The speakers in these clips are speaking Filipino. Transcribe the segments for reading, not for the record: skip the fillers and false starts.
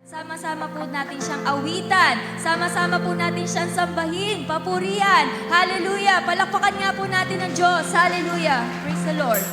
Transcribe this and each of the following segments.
Sama-sama po natin siyang awitan. Sama-sama po natin siyang sambahin, papurihan. Hallelujah! Palakpakan nga po natin ang Diyos. Hallelujah! Praise the Lord.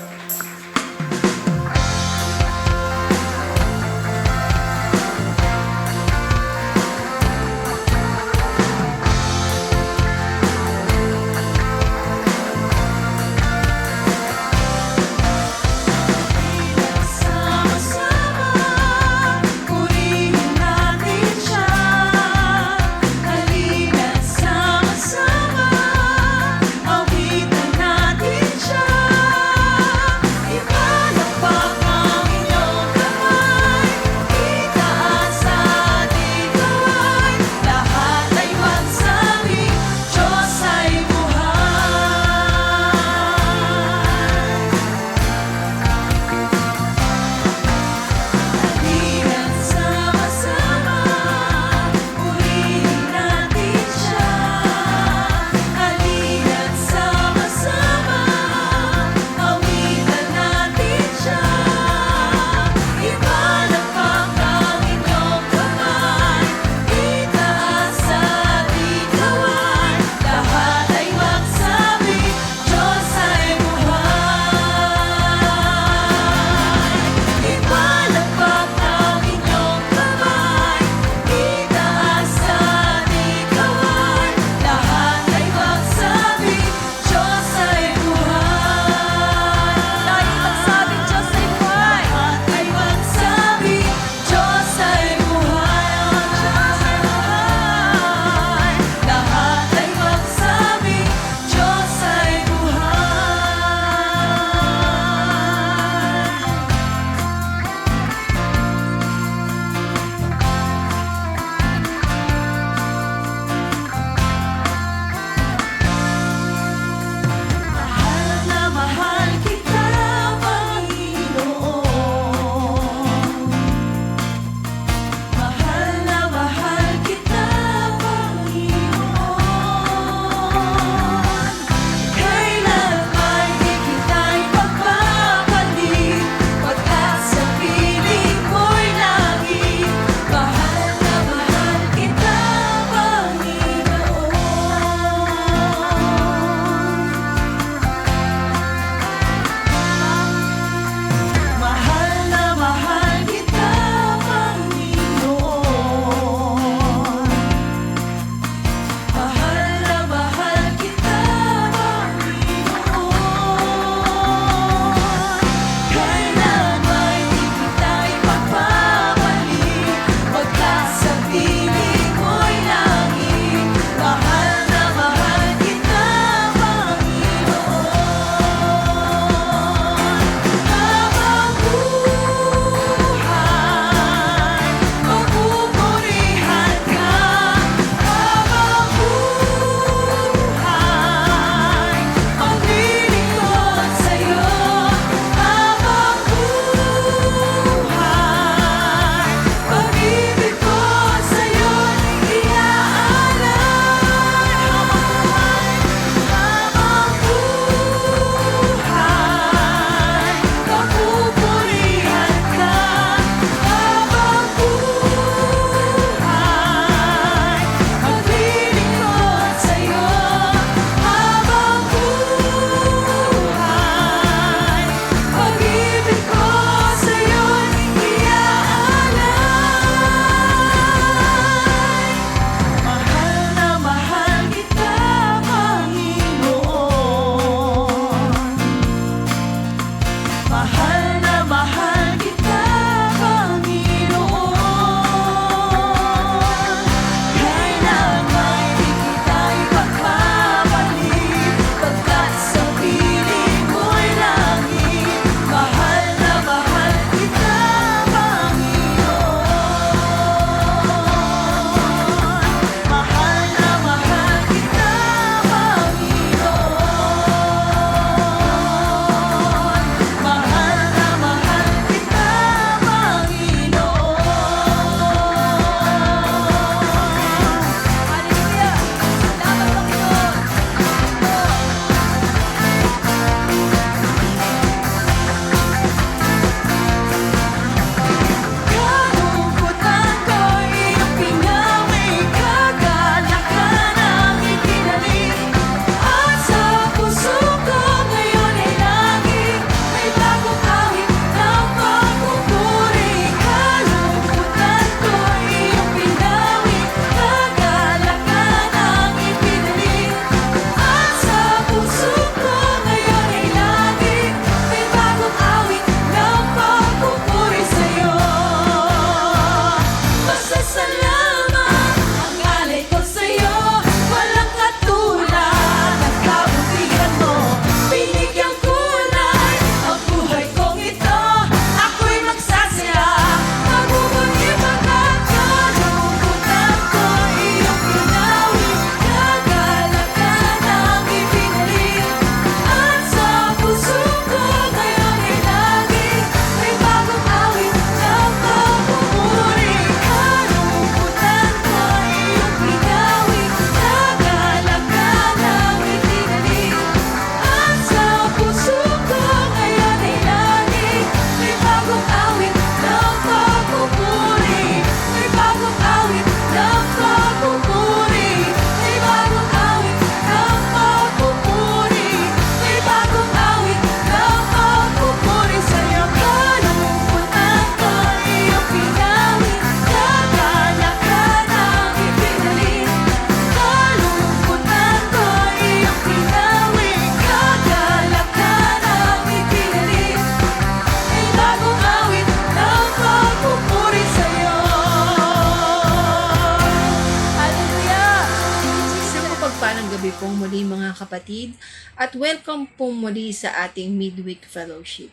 pong muli mga kapatid at welcome po muli sa ating midweek fellowship.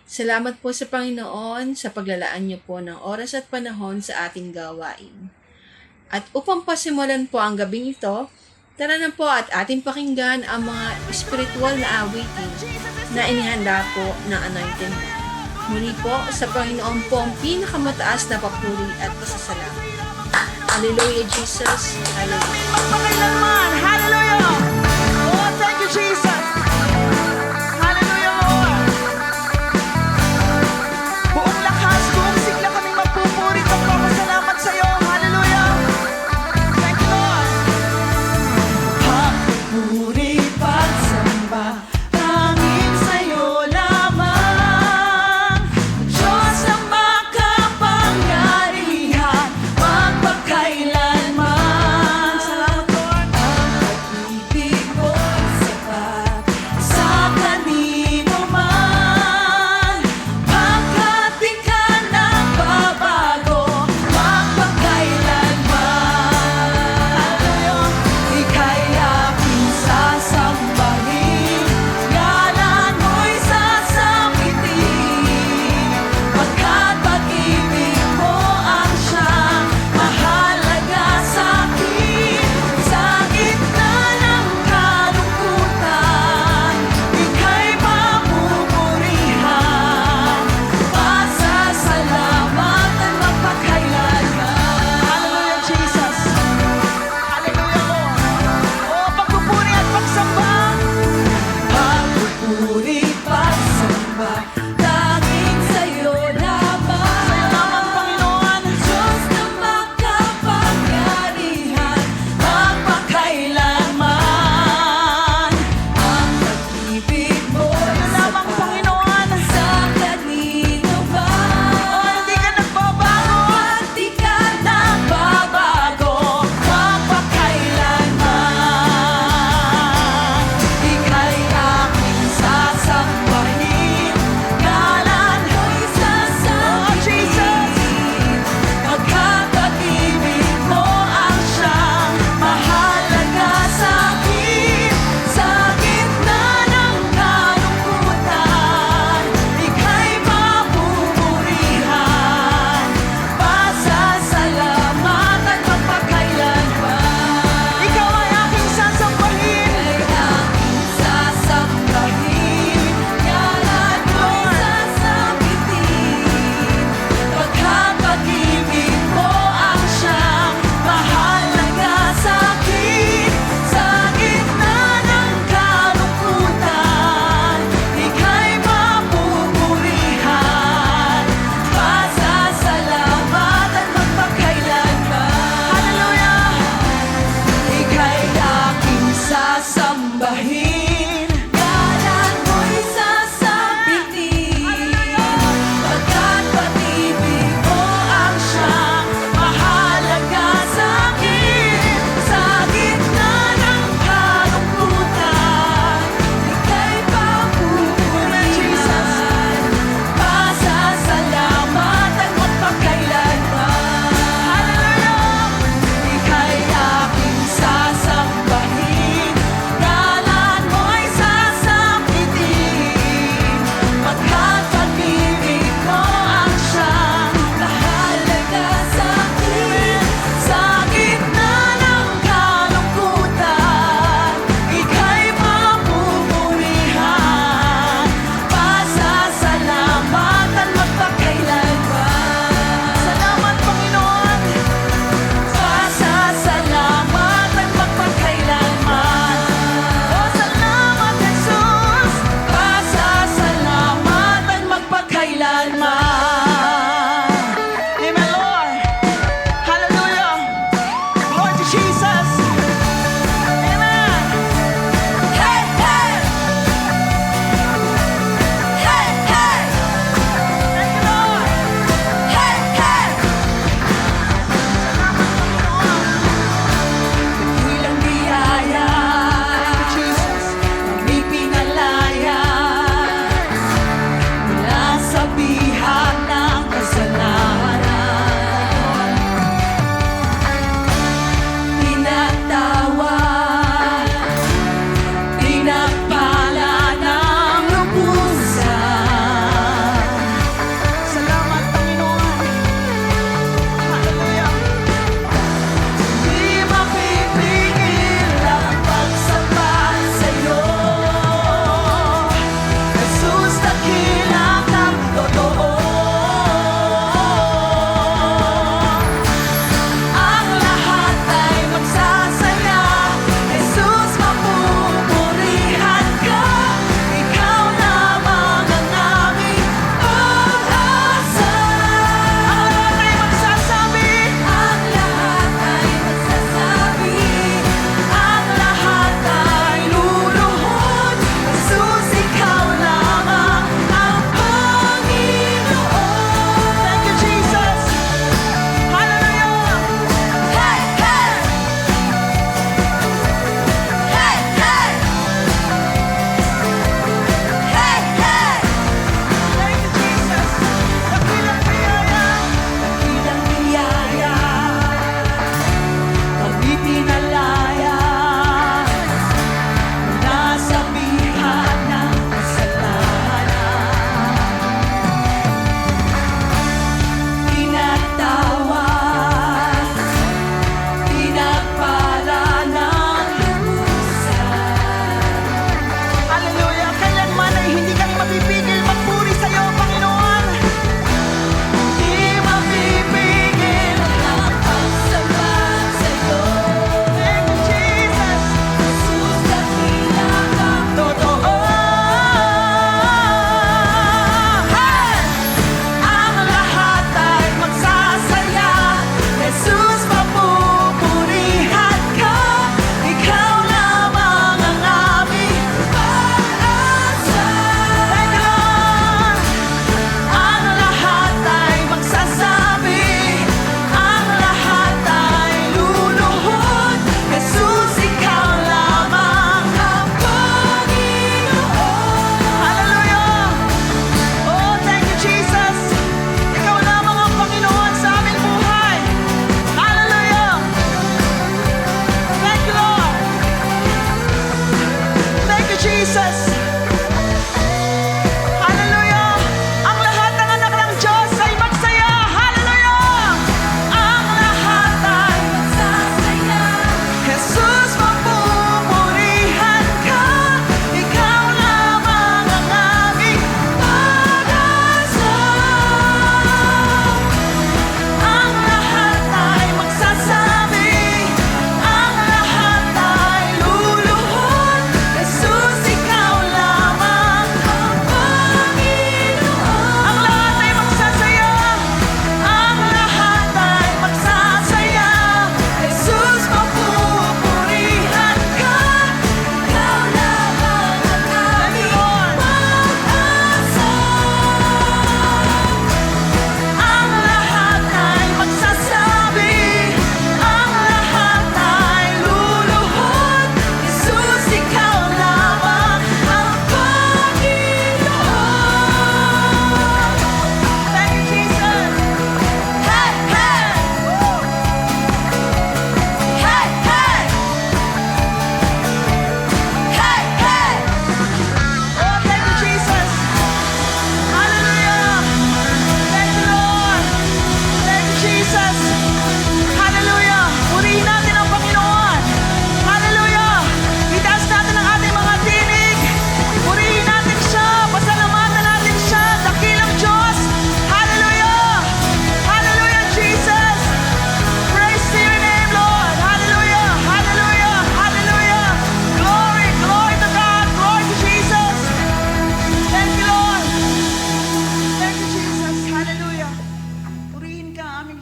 Salamat po sa Panginoon sa paglalaan niyo po ng oras at panahon sa ating gawain. At upang pasimulan po ang gabing ito, tara na po at ating pakinggan ang mga spiritual na awitin na inihanda po ng Anointed One. Muli po sa Panginoon po ang pinakamataas na papuri at pasasalamat. Hallelujah, Jesus. Hallelujah. Magpakailanman. Hallelujah. Oh, thank you, Jesus. Hallelujah, Lord. Buong lakas, buong sigla kaming magpupuri at magpapasalamat sa iyo. Hallelujah. Thank you, Lord. Papuri, pagsamba, tanging sa iyo lamang. Diyos na makapangyarihan, magpakailanman. Salamat, Lord. Ang pag-ibig mo'y sapat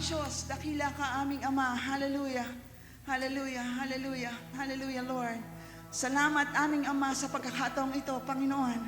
Diyos, dakila ka aming Ama. Hallelujah. Hallelujah, hallelujah, hallelujah, Lord. Salamat aming Ama sa pagkakataong ito, Panginoon.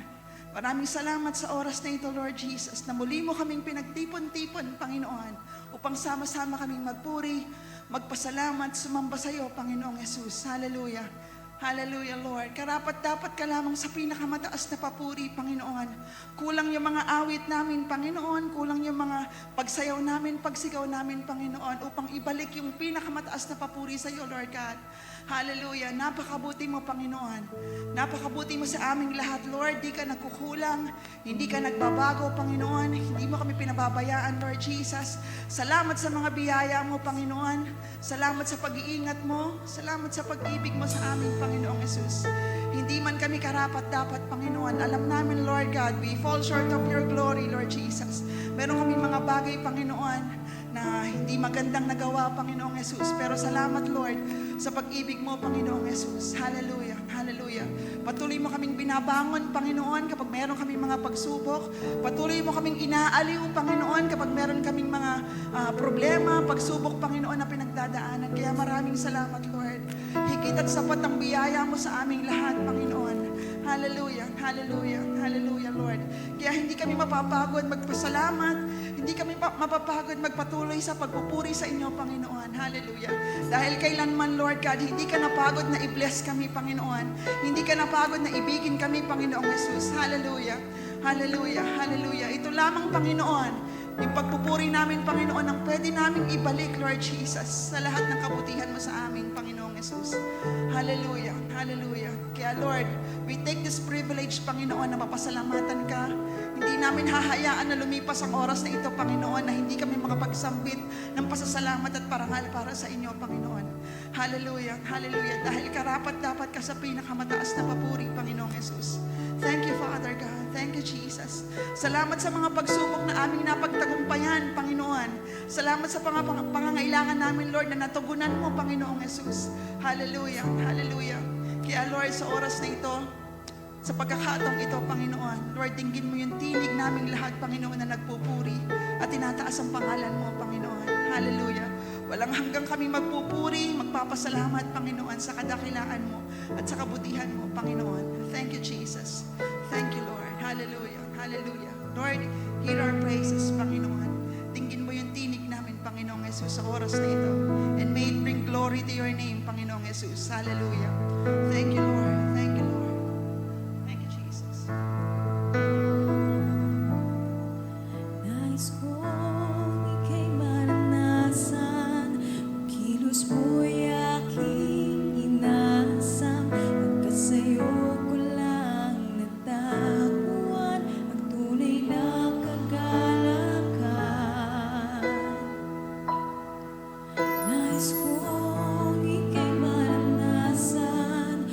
Maraming salamat sa oras na ito, Lord Jesus, na muli mo kaming pinagtipon-tipon, Panginoon, upang sama-sama kaming magpuri, magpasalamat, sumamba sa iyo, Panginoong Yesus. Hallelujah. Hallelujah, Lord. Karapat-dapat ka lamang sa pinakamataas na papuri, Panginoon. Kulang yung mga awit namin, Panginoon. Kulang yung mga pagsayaw namin, pagsigaw namin, Panginoon, upang ibalik yung pinakamataas na papuri sa iyo, Lord God. Hallelujah. Napakabuti mo, Panginoon. Napakabuti mo sa aming lahat, Lord. Di ka nagkukulang. Hindi ka nagbabago, Panginoon. Hindi mo kami pinababayaan, Lord Jesus. Salamat sa mga biyaya mo, Panginoon. Salamat sa pag-iingat mo. Salamat sa pag-ibig mo sa amin, Panginoong Yesus. Hindi man kami karapat-dapat, Panginoon. Alam namin, Lord God, we fall short of your glory, Lord Jesus. Meron kami mga bagay, Panginoon, na hindi magandang nagawa, Panginoong Yesus. Pero salamat, Lord, sa pag-ibig mo, Panginoong Yesus. Hallelujah, hallelujah. Patuloy mo kaming binabangon, Panginoon, kapag meron kaming mga pagsubok. Patuloy mo kaming inaaliw, Panginoon, kapag meron kaming mga problema, pagsubok, Panginoon, na pinagdadaanan. Kaya maraming salamat, Lord. Higit at sapat ang biyaya mo sa aming lahat, Panginoon. Hallelujah, hallelujah, hallelujah, Lord. Kaya hindi kami mapapagod magpasalamat. Hindi kami mapapagod magpatuloy sa pagpupuri sa inyo, Panginoon. Hallelujah. Dahil kailanman, Lord God, hindi ka napagod na i-bless kami, Panginoon. Hindi ka napagod na ibigin kami, Panginoong Jesus. Hallelujah. Hallelujah. Hallelujah. Ito lamang, Panginoon, yung pagpupuri namin, Panginoon, ang pwede namin ibalik, Lord Jesus, sa lahat ng kabutihan mo sa amin, Panginoong Jesus. Hallelujah. Hallelujah. Kaya, Lord, we take this privilege, Panginoon, na mapasalamatan ka. Hindi namin hahayaan na lumipas ang oras na ito, Panginoon, na hindi kami makapagsambit ng pasasalamat at parangal para sa inyo, Panginoon. Hallelujah, hallelujah. Dahil karapat-dapat ka sa pinakamataas na papuri, Panginoong Jesus. Thank you, Father God. Thank you, Jesus. Salamat sa mga pagsubok na aming napagtagumpayan, Panginoon. Salamat sa pangangailangan namin, Lord, na natugunan mo, Panginoong Jesus. Hallelujah, hallelujah. Kaya, Lord, sa oras na ito, sa pagkakataong ito, Panginoon, Lord, dinggin mo yung tinig naming lahat, Panginoon, na nagpupuri at tinataas ang pangalan mo, Panginoon. Hallelujah. Walang hanggang kami magpupuri, magpapasalamat, Panginoon, sa kadakilaan mo at sa kabutihan mo, Panginoon. Thank you, Jesus. Thank you, Lord. Hallelujah. Hallelujah. Lord, hear our praises, Panginoon. Dinggin mo yung tinig namin, Panginoong Jesus, sa oras na ito. And may it bring glory to your name, Panginoong Jesus. Hallelujah. Thank you, Lord. Thank you, Lord. Thank you, Jesus. Nais kong ika'y maranasan, kilos mo'y aking inasam, pagkat sa'yo ko lang natagpuan ang tunay na kagalakan. Nais kong ika'y maranasan,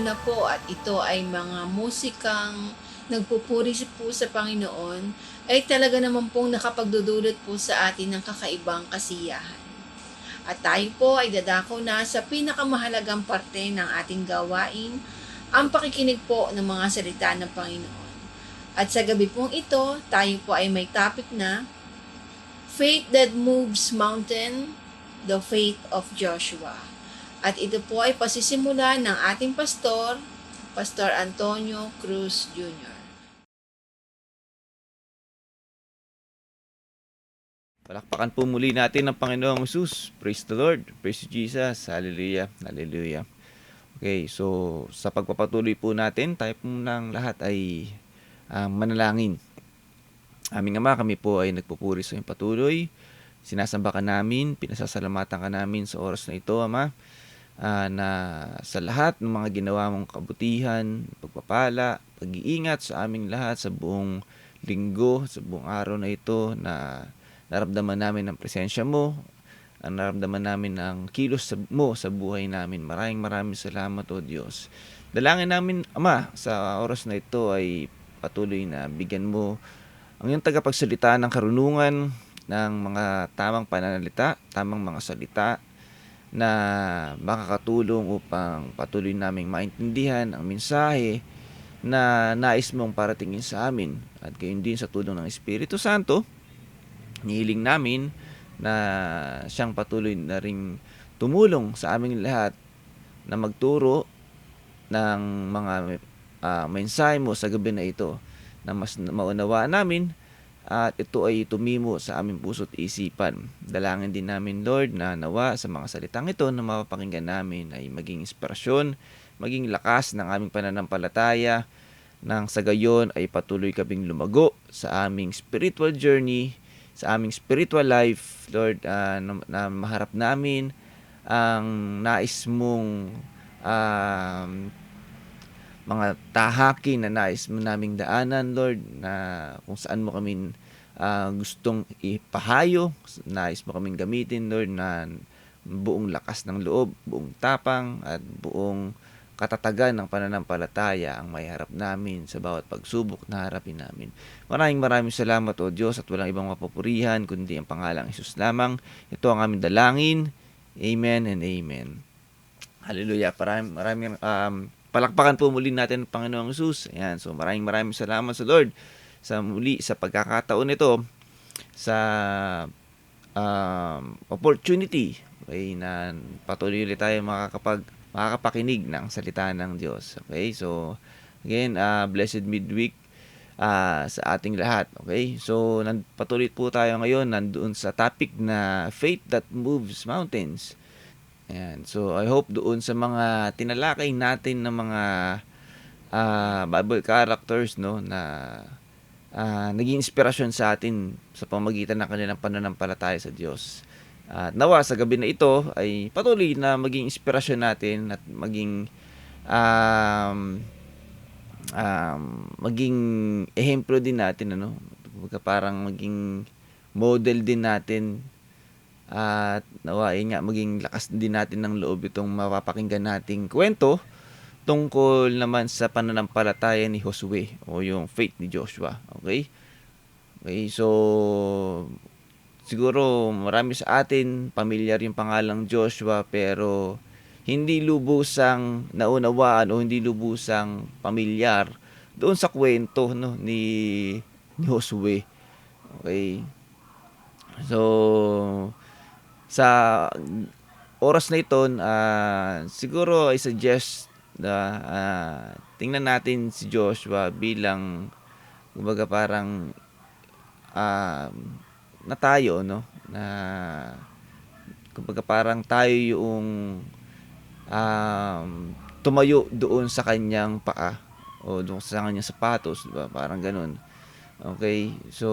na po at ito ay mga musikang nagpupuri po sa Panginoon, ay talaga naman pong nakapagdudulot po sa atin ng kakaibang kasiyahan. At tayo po ay dadako na sa pinakamahalagang parte ng ating gawain, ang pakikinig po ng mga salita ng Panginoon. At sa gabi pong ito, tayo po ay may topic na Faith that Moves Mountain, the Faith of Joshua. At ito po ay pasisimula ng ating pastor, Pastor Antonio Cruz Jr. Palakpakan po muli natin ang Panginoong Jesus. Praise the Lord. Praise Jesus. Hallelujah. Hallelujah. Okay, so sa pagpapatuloy po natin, tayo po ng lahat ay manalangin. Aming Ama, kami po ay nagpupuri sa iyong patuloy. Sinasamba ka namin, pinasasalamatan ka namin sa oras na ito, Ama, na sa lahat ng mga ginawa mong kabutihan, pagpapala, pag-iingat sa aming lahat sa buong linggo, sa buong araw na ito, na naramdaman namin ang presensya mo, ang naramdaman namin ang kilos mo sa buhay namin. Maraming salamat, O Diyos. Dalangin namin, Ama, sa oras na ito ay patuloy na bigyan mo ang iyong tagapagsalita ng karunungan, ng mga tamang pananalita, tamang mga salita na makakatulong upang patuloy naming maintindihan ang mensahe na nais mong paratingin sa amin. At gayon din sa tulong ng Espiritu Santo, nihiling namin na siyang patuloy na ring tumulong sa aming lahat na magturo ng mga mensahe mo sa gabi na ito, na mas maunawaan namin at ito ay tumimo sa aming puso't isipan. Dalangin din namin, Lord, na nawa sa mga salitang ito na mapapakinggan namin ay maging inspirasyon, maging lakas ng aming pananampalataya, nang sa gayon ay patuloy kaming lumago sa aming spiritual journey, sa aming spiritual life, Lord, na maharap namin ang nais mong mga tahakin na nais mo naming daanan, Lord, na kung saan mo kami gustong ipahayo, nais mo kaming gamitin, Lord, na buong lakas ng loob, buong tapang, at buong katatagan ng pananampalataya ang may harap namin sa bawat pagsubok na harapin namin. Maraming salamat, O Diyos, at walang ibang mapupurihan kundi ang pangalang Hesus lamang. Ito ang aming dalangin. Amen and amen. Hallelujah. Maraming palakpakan po muli natin ang Panginoong Jesus. Ayan, so maraming salamat sa Lord sa muli sa pagkakataon nito, sa opportunity, okay, na patuloy ulit tayo makakapakinig ng salita ng Diyos. Okay, so again, blessed midweek sa ating lahat. Okay, so patuloy po tayo ngayon nandoon sa topic na Faith that Moves Mountains. Ayan. So, I hope doon sa mga tinalakay natin ng mga Bible characters, no, na naging inspirasyon sa atin sa pamagitan ng kanilang pananampalataya sa Diyos. Nawa sa gabi na ito ay patuloy na maging inspirasyon natin at maging ehemplo din natin, ano, parang maging model din natin. At nawain nga maging lakas din natin ng loob itong mapapakinggan nating kwento tungkol naman sa pananampalataya ni Josue o yung faith ni Joshua. Okay, so siguro marami sa atin pamilyar yung pangalang Joshua, pero hindi lubusang naunawaan o hindi lubusang pamilyar doon sa kwento, no, ni Josue. Okay, so sa oras na ito, siguro I suggest na tingnan natin si Joshua bilang, kumbaga, parang na tayo, no, na kumbaga parang tayo yung tumayo doon sa kanyang paa o doon sa kanyang sapatos, diba? Parang ganun. Okay, so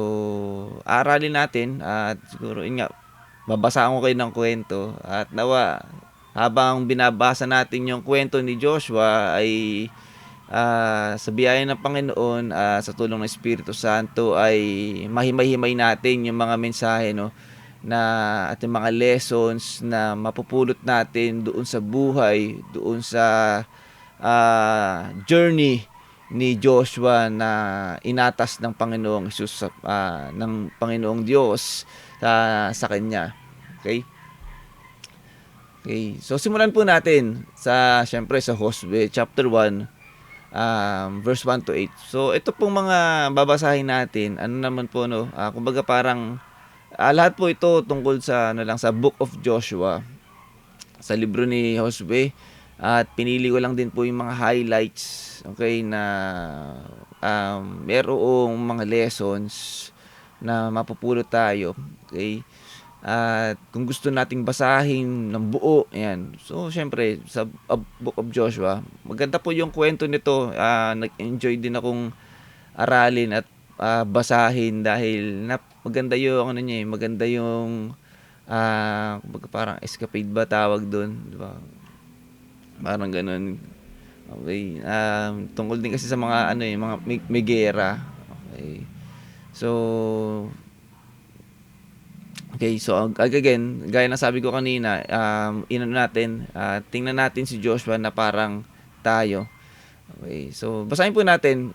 aralin natin at siguro babasaan ko kayo ng kwento at nawa habang binabasa natin yung kwento ni Joshua ay sa biyaya ng Panginoon, sa tulong ng Espiritu Santo, ay mahimay-himay natin yung mga mensahe, no, na at yung mga lessons na mapupulot natin doon sa buhay, doon sa journey ni Joshua na inatas ng Panginoong Hesus ng Panginoong Diyos sa kanya. Okay? Okay. So simulan po natin syempre sa Josue chapter 1 verse 1 to 8. So ito pong mga babasahin natin, ano naman po kumbaga parang lahat po ito tungkol sa sa Book of Joshua, sa libro ni Josue, at pinili ko lang din po yung mga highlights, okay, na merong mga lessons na mapupulot tayo, okay. At kung gusto nating basahin ng buo, ayan. So, syempre, sa Book of Joshua, maganda po yung kwento nito. Nag-enjoy din akong aralin at basahin dahil maganda yung maganda yung parang escapade ba tawag doon, di ba? Parang ganoon. Okay. Tungkol din kasi sa mga mga may gera. Okay. Okay, so again, gaya na sabi ko kanina, tingnan natin si Joshua na parang tayo. Okay, so basahin po natin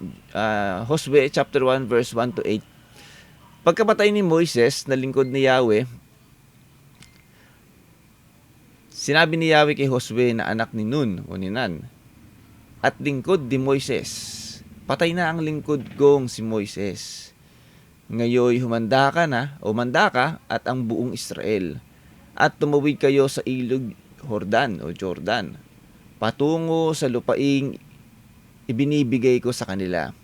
Josue chapter 1 verse 1 to 8. Pagkamatay ni Moises na lingkod ni Yahweh, sinabi ni Yahweh kay Josue na anak ni Nun o ni Nan, at lingkod ni Moises, patay na ang lingkod kong si Moises. Ngayoy humanda ka at ang buong Israel, at tumawid kayo sa ilog Jordan, patungo sa lupaing ibinibigay ko sa kanila.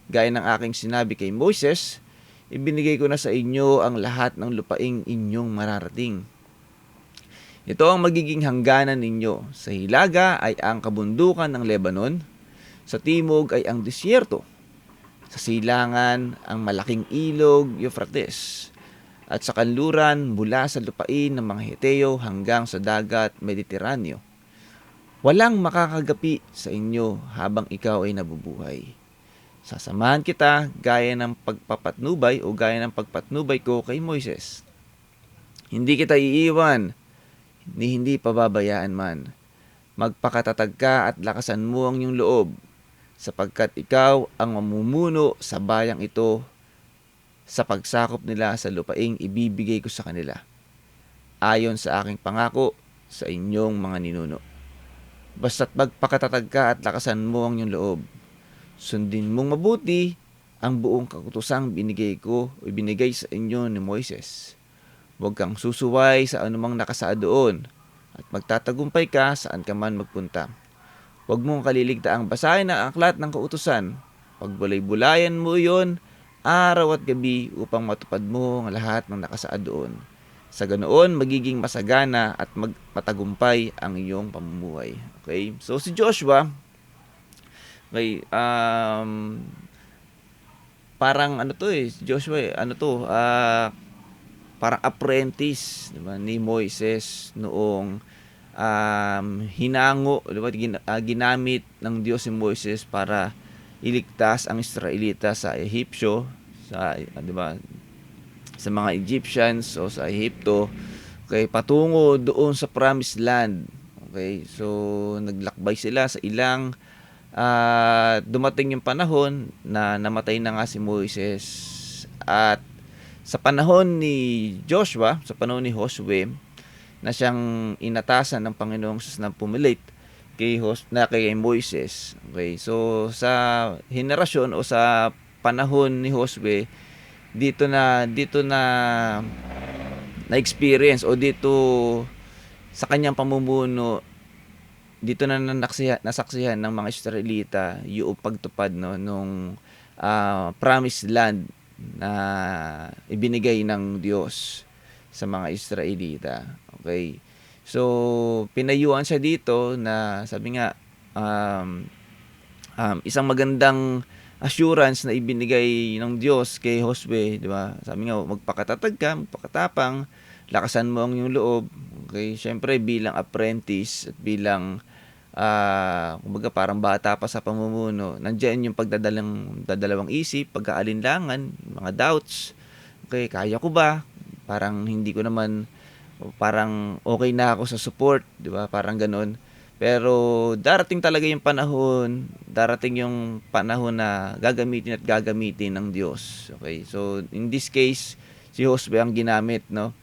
Gaya ng aking sinabi kay Moses, ibinigay ko na sa inyo ang lahat ng lupaing inyong mararating. Ito ang magiging hangganan ninyo. Sa hilaga ay ang kabundukan ng Lebanon, sa timog ay ang disyerto, sa silangan ang malaking ilog Euphrates, at sa kanluran mula sa lupain ng mga Heteo hanggang sa dagat Mediteraneo. Walang makakagapi sa inyo habang ikaw ay nabubuhay. Sasamahan kita gaya ng pagpapatnubay ko kay Moises. Hindi kita iiwan, ni hindi pababayaan man. Magpakatatag ka at lakasan mo ang iyong loob, sapagkat ikaw ang mamumuno sa bayang ito sa pagsakop nila sa lupaing ibibigay ko sa kanila, ayon sa aking pangako sa inyong mga ninuno. Basta't magpakatatag ka at lakasan mo ang iyong loob. Sundin mong mabuti ang buong kautusang ibinigay sa inyo ni Moises. Huwag kang susuway sa anumang nakasaad doon, at magtatagumpay ka saan ka man magpunta. Huwag mong kaliligtaang basahin ang aklat ng kautusan. Pagbulay-bulayan mo iyon araw at gabi upang matupad mo ang lahat ng nakasaad doon. Sa ganoon, magiging masagana at matagumpay ang iyong pamumuhay. Okay? So, si Joshua, okay, parang Joshua, parang apprentice, diba, ni Moises noong hinango, diba, ginamit ng Diyos si Moises para iligtas ang Israelita sa Ehipsyo, diba, sa mga Egyptians o sa Ehipto, okay, patungo doon sa Promised Land. Okay, so naglakbay sila sa ilang dumating yung panahon na namatay na nga si Moises, at sa panahon ni Joshua, sa panahon ni Josue, na siyang inatasan ng Panginoong Sus na pumilit kay Moises. Okay, so sa henerasyon o sa panahon ni Josue, dito na experience, o dito sa kanyang pamumuno, dito na nasaksihan ng mga Israelita yung pagtupad nung promised land na ibinigay ng Diyos sa mga Israelita. Okay. So, pinayuan siya dito na sabi nga, isang magandang assurance na ibinigay ng Diyos kay Josue, di ba? Sabi nga, magpakatatag ka, magpakatapang, lakasan mo ang iyong loob. Okay, syempre bilang apprentice at bilang kumbaga parang bata pa sa pamumuno, nandiyan yung dadalawang isip, pagkaalinlangan, mga doubts. Okay, kaya ko ba? Parang hindi ko naman, parang okay na ako sa support, di ba? Parang ganoon. Pero darating yung panahon na gagamitin at gagamitin ng Diyos. Okay? So, in this case, si Josue ang ginamit, no?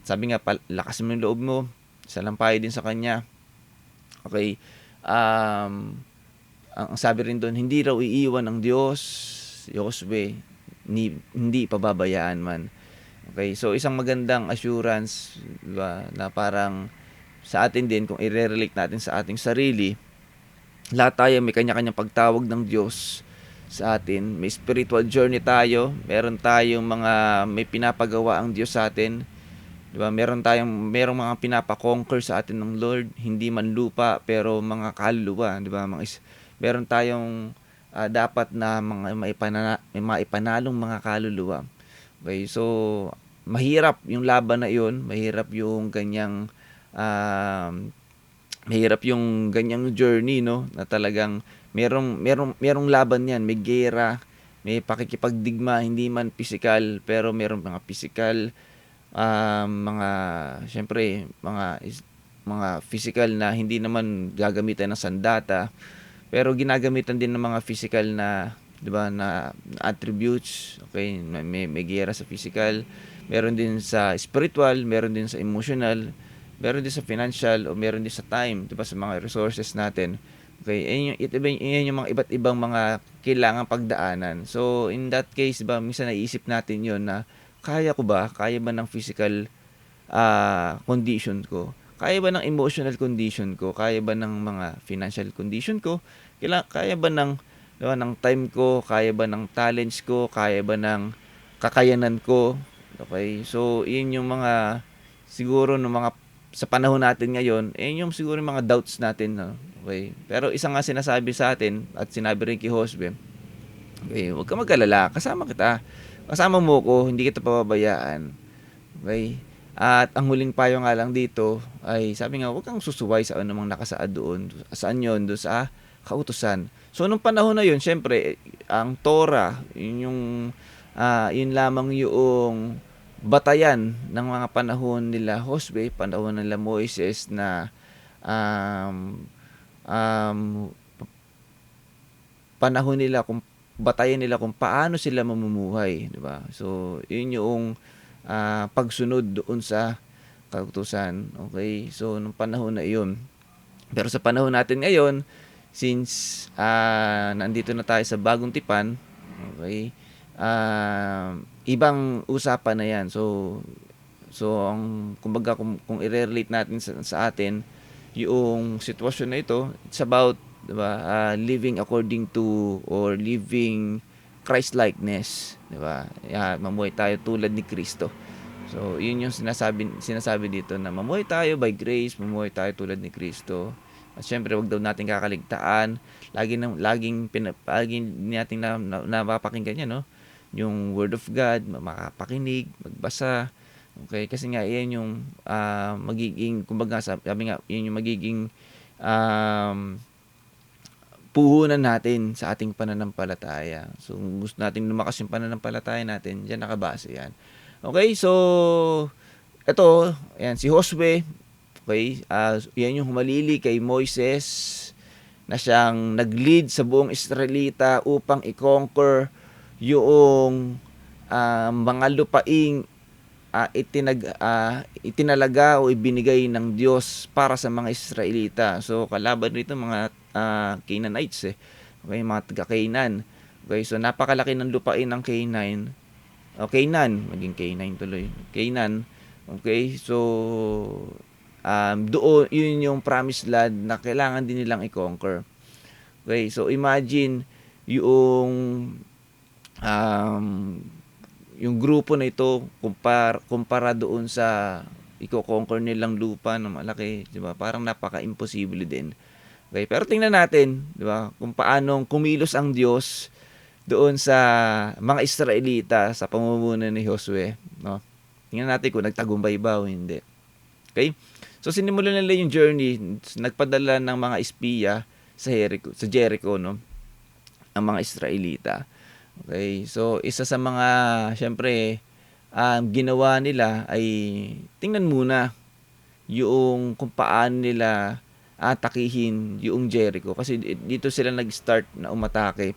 Sabi nga, lakas mo yung loob mo, salampayo din sa kanya. Okay? Ang sabi rin doon, hindi raw iiwan ng Diyos, si Josue, hindi pababayaan man. Okay? So, isang magandang assurance, diba, na parang sa atin din, kung i-relate natin sa ating sarili, lahat tayo may kanya-kanyang pagtawag ng Diyos sa atin. May spiritual journey tayo. Meron tayong may pinapagawa ang Diyos sa atin. Diba? Merong mga pinapa-conquer sa atin ng Lord. Hindi man lupa, pero mga kaluluwa. Diba? Meron tayong dapat na maipanalong mga kaluluwa. Okay? So, mahirap yung laban na yun. Mahirap yung ganyang journey, no, na talagang merong laban yan, may gera, may pakikipagdigma, hindi man physical, pero merong mga physical, mga physical na hindi naman gagamitan ng sandata, pero ginagamitan din ng mga physical na, 'di ba, na attributes. Okay, may gera sa physical, meron din sa spiritual, meron din sa emotional, meron din sa financial, o meron din sa time, 'di ba, sa mga resources natin. Okay, yan yung mga iba't ibang mga kailangang pagdaanan. So, in that case, 'di ba, minsan naisip natin 'yon na kaya ba ng physical condition ko? Kaya ba ng emotional condition ko? Kaya ba ng mga financial condition ko? Kaya ba ng, 'di ba, ng time ko? Kaya ba ng talents ko? Kaya ba ng kakayanan ko? Okay, so yun yung mga siguro ng mga sa panahon natin ngayon, yung siguro yung mga doubts natin, no? Okay. Pero isa nga sinasabi sa atin, at sinabi rin kay Josue, okay, huwag ka mag-alala, kasama kita. Kasama mo ko, hindi kita pababayaan. Okay? At ang huling payo nga lang dito, ay sabi nga, huwag kang susuway sa anumang nakasaad doon. Saan yun? Doon sa kautusan. So, nung panahon na yun, syempre, ang Torah, yun lamang yung batayan ng mga panahon nila Josue, panahon nila Moises, na panahon nila, kung batayan nila kung paano sila mamumuhay, di ba? So, yun yung pagsunod doon sa kautusan. Okay? So, nung panahon na yun. Pero sa panahon natin ngayon, since nandito na tayo sa bagong tipan, okay, ibang usapan na yan. So kumbaga, kung i-relate natin sa atin yung sitwasyon na ito, it's about, diba, living according to, or living Christ-likeness, diba? Mamuhay tayo tulad ni Kristo. So yun yung sinasabi dito, na mamuhay tayo by grace, mamuhay tayo tulad ni Kristo. At syempre, wag daw natin kakaligtaan. Laging natin napapakinggan yan, no? Yung Word of God, makapakinig, magbasa. Okay? Kasi nga, yan yung magiging, kumbaga, sabi nga, yan yung magiging puhunan natin sa ating pananampalataya. So, kung gusto natin lumakas yung pananampalataya natin, dyan nakabase yan. Okay? So, ito, yan, si Josue, okay, yan yung humalili kay Moises, na siyang nag-lead sa buong Israelita upang i-conquer yung mga lupaing itinalaga o ibinigay ng Diyos para sa mga Israelita. So, kalaban rito mga Canaanites, okay, mga taga-Canaan. Okay, so napakalaki ng lupain ng Canaan. O Canaan, maging Canaan tuloy. Canaan. Okay, so doon, yun yung promised land na kailangan din nilang i-conquer. Okay, so imagine yung grupo na ito kumpara doon sa i-conquer nilang lupa na malaki, 'di ba? Parang napaka-imposible din. Okay, pero tingnan natin, 'di ba, kung paano kumilos ang Diyos doon sa mga Israelita sa pamumuno ni Josue, no? Tingnan natin kung nagtagumpay ba o hindi. Okay? So sinimulan nila yung journey, nagpadala ng mga espiya sa Jericho, no? Ang mga Israelita. Okay, so isa sa mga, syempre, ginawa nila ay tingnan muna yung kung paano nila atakihin yung Jericho. Kasi dito sila nag-start na umatake.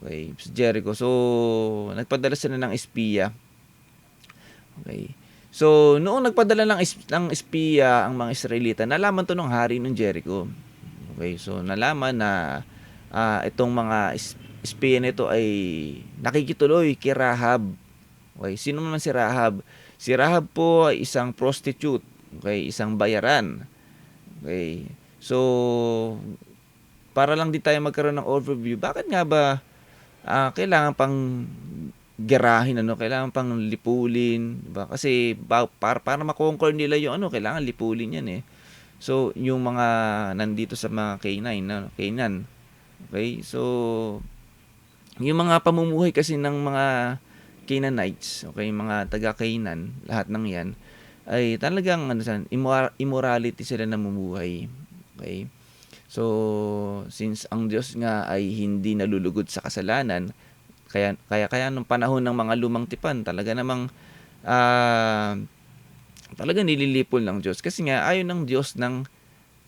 Okay, sa Jericho. So, nagpadala sila ng espiya. Okay. So, noong nagpadala ng espiya ang mga Israelita, nalaman to ng hari ng Jericho. Okay, so nalaman na itong mga espiya nito ay nakikituloy kay Rahab. Okay, sino naman si Rahab? Si Rahab po ay isang prostitute. Okay, isang bayaran. Okay. So, para lang din tayo magkaroon ng overview, bakit nga ba kailangan pang gerahin, kailangan pang lipulin, diba? Kasi para makonquer nila yung kailangan lipulin yan eh. So, yung mga nandito sa mga Canaan. Okay? So, yung mga pamumuhay kasi ng mga Canaanites, okay, mga taga-Canaan, lahat ng yan, ay talagang immorality sila namumuhay. Okay? So, since ang Diyos nga ay hindi nalulugod sa kasalanan, kaya nung panahon ng mga lumang tipan, talaga namang talaga nililipol ng Diyos. Kasi nga, ayaw ng Diyos ng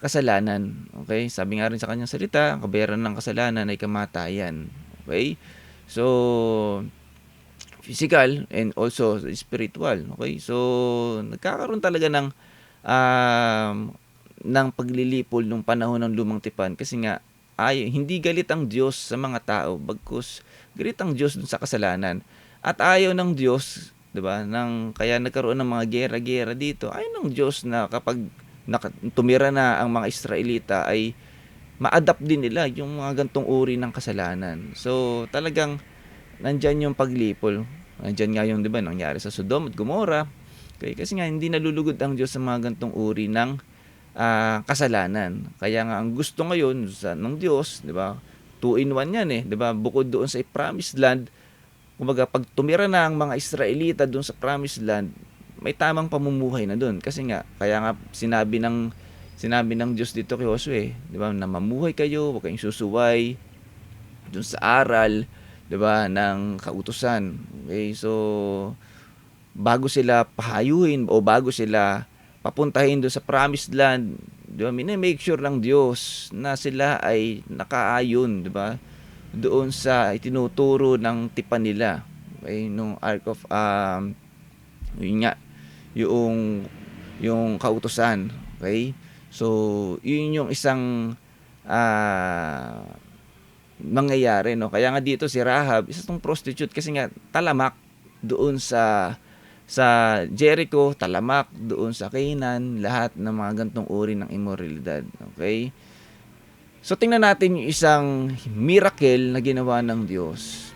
kasalanan. Okay? Sabi nga rin sa kanyang salita, kabayaran ng kasalanan ay kamatayan. Okay? So, physical and also spiritual. Okay? So, nagkakaroon talaga ng paglilipol nung panahon ng lumang tipan. Kasi nga, hindi galit ang Diyos sa mga tao, bagkus galit ang Diyos dun sa kasalanan. At ayaw ng Diyos, 'di ba? Kaya nagkaroon ng mga gera-gera dito. Ayaw ng Diyos na kapag tumira na ang mga Israelita ay ma-adapt din nila yung mga gantong uri ng kasalanan. So, talagang nandyan yung paglipol. Nandyan nga yung, 'di ba, nangyari sa Sodom at Gomorrah. Okay? Kasi nga hindi nalulugod ang Diyos sa mga gantong uri ng kasalanan. Kaya nga ang gusto ngayon ng Diyos, 'di ba? 2-in-1 yan eh, 'di ba? Bukod doon sa Promised Land, kumbaga pag tumira na ang mga Israelita doon sa Promised Land, may tamang pamumuhay na doon. Kasi nga, kaya nga sinabi ng Diyos dito kay Josue, 'di ba? Na mamuhay kayo, huwag kayong susuway doon sa aral, 'di ba, ng kautusan. Okay? So, bago sila pahayuhin o bago sila papuntahin doon sa Promised Land, di ba, make sure ng Diyos na sila ay nakaayon, di ba, doon sa itinuturo ng tipan nila. Okay, nung Ark of yun nga, yung kautusan. Okay? So, yun yung isang mangyayari, no? Kaya nga dito si Rahab, isa tong prostitute kasi nga talamak doon sa Jericho, talamak doon sa Canaan, lahat ng mga gantong uri ng immoralidad. Okay? So, tingnan natin yung isang miracle na ginawa ng Diyos.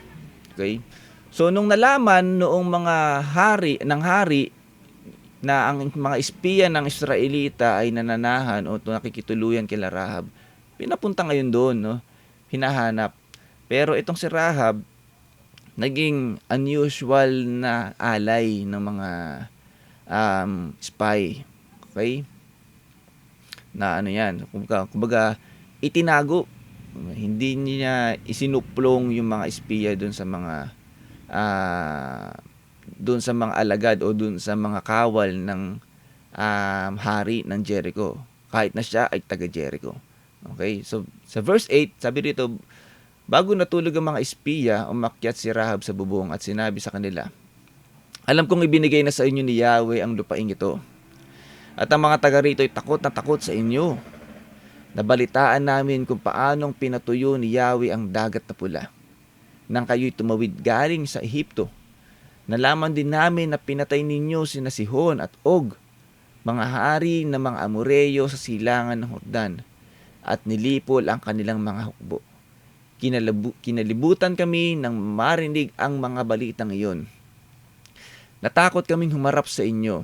Okay? So, nung nalaman noong mga hari na ang mga espiya ng Israelita ay nananahan o nakikituluyan kila Rahab, pinapunta ngayon doon, no? Hinahanap. Pero itong si Rahab, naging unusual na alay ng mga spy. Okay? Na yan, kumbaga itinago. Hindi niya isinuplong yung mga espiya doon sa mga alagad o doon sa mga kawal ng hari ng Jericho. Kahit na siya ay taga Jericho. Okay? So, sa verse 8, sabi rito, bago natulog ang mga espiya, umakyat si Rahab sa bubong at sinabi sa kanila, alam kong ibinigay na sa inyo ni Yahweh ang lupaing ito. At ang mga taga rito ay takot na takot sa inyo. Nabalitaan namin kung paanong pinatuyo ni Yahweh ang dagat na pula nang kayo'y tumawid galing sa Ehipto. Nalaman din namin na pinatay ninyo sina Sihon at Og, mga hari ng mga Amoreyo sa silangan ng Hordan, at nilipol ang kanilang mga hukbo. Kinalibutan kami nang marinig ang mga balitang iyon. Natakot kaming humarap sa inyo,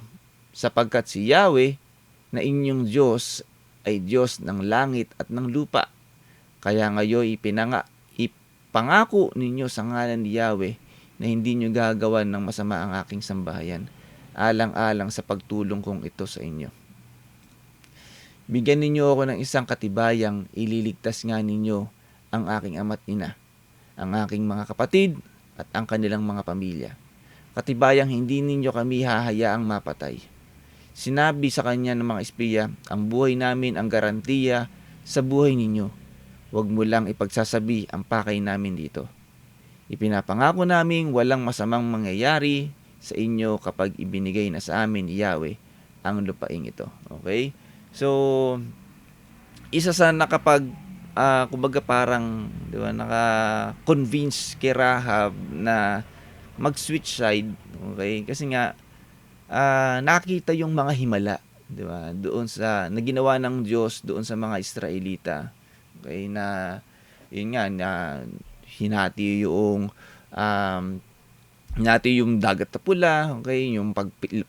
sapagkat si Yahweh na inyong Diyos ay Diyos ng langit at ng lupa. Kaya ngayon ipangako ninyo sa ngalan ni Yahweh na hindi nyo gagawan ng masama ang aking sambahayan, alang-alang sa pagtulong kong ito sa inyo. Bigyan ninyo ako ng isang katibayang ililigtas nga ninyo ang aking ama't ina, ang aking mga kapatid at ang kanilang mga pamilya. Katibayang hindi ninyo kami hahayaang mapatay. sinabi sa kanya ng mga espiya, ang buhay namin ang garantiya sa buhay ninyo. Huwag mo lang ipagsasabi ang pakay namin dito. Ipinapangako namin walang masamang mangyayari sa inyo kapag ibinigay na sa amin ni Yahweh ang lupaing ito. Okay? So, isa sa kumbaga parang, di ba, naka-convince kay Rahab na mag-switch side, okay? Kasi nga, nakita yung mga himala, di ba, doon sa, na ginawa ng Diyos doon sa mga Israelita, okay, na, yun nga, na hinati yung dagat na pula, okay, yung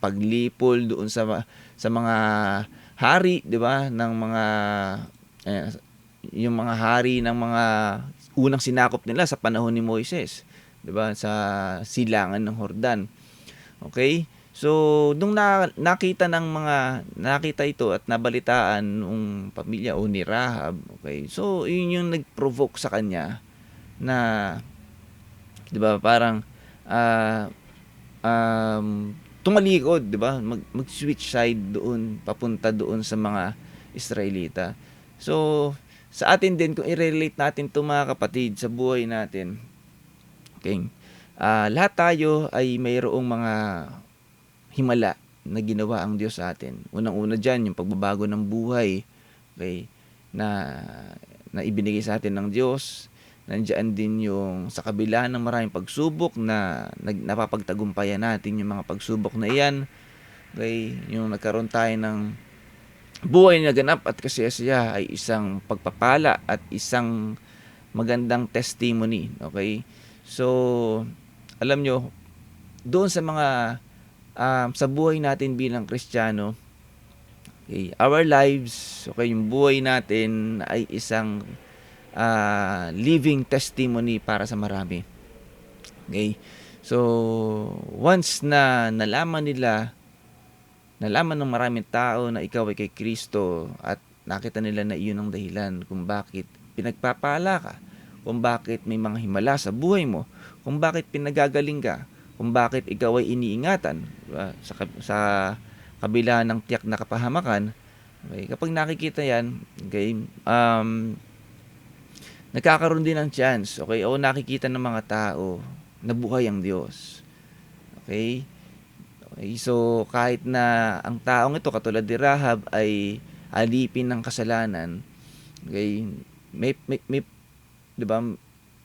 paglipol doon sa mga hari, di ba, ng mga yung mga hari ng mga unang sinakop nila sa panahon ni Moises, 'di ba, sa silangan ng Jordan. Okay? So, nung nakita ito at nabalitaan ng pamilya o ni Rahab, okay? So, yun yung nag-provoke sa kanya na, 'di ba, parang tumalikod, 'di ba? Mag-switch side doon, papunta doon sa mga Israelita. So, sa atin din, kung i-relate natin ito mga kapatid sa buhay natin, okay, lahat tayo ay mayroong mga himala na ginawa ang Diyos sa atin. Unang-una dyan, yung pagbabago ng buhay, okay, na ibinigay sa atin ng Diyos. Nandiyan din yung sa kabila ng maraming pagsubok na napapagtagumpayan natin yung mga pagsubok na iyan. Okay, yung nagkaroon tayo ng buhay na ganap at kasiyasiya ay isang pagpapala at isang magandang testimony. Okay? So, alam nyo, doon sa mga sa buhay natin bilang Kristiyano, okay, our lives, okay, yung buhay natin ay isang living testimony para sa marami. Okay? So, once na nalaman ng maraming tao na ikaw ay kay Kristo at nakita nila na iyon ang dahilan kung bakit pinagpapala ka, kung bakit may mga himala sa buhay mo, kung bakit pinagagaling ka, kung bakit ikaw ay iniingatan, diba, sa kabila ng tiyak na kapahamakan, okay, kapag nakikita yan, okay, nagkakaroon din ng chance, okay, o nakikita ng mga tao na buhay ang Diyos. Okay? Okay, so kahit na ang taong ito katulad ni Rahab ay alipin ng kasalanan, okay, may 'di ba,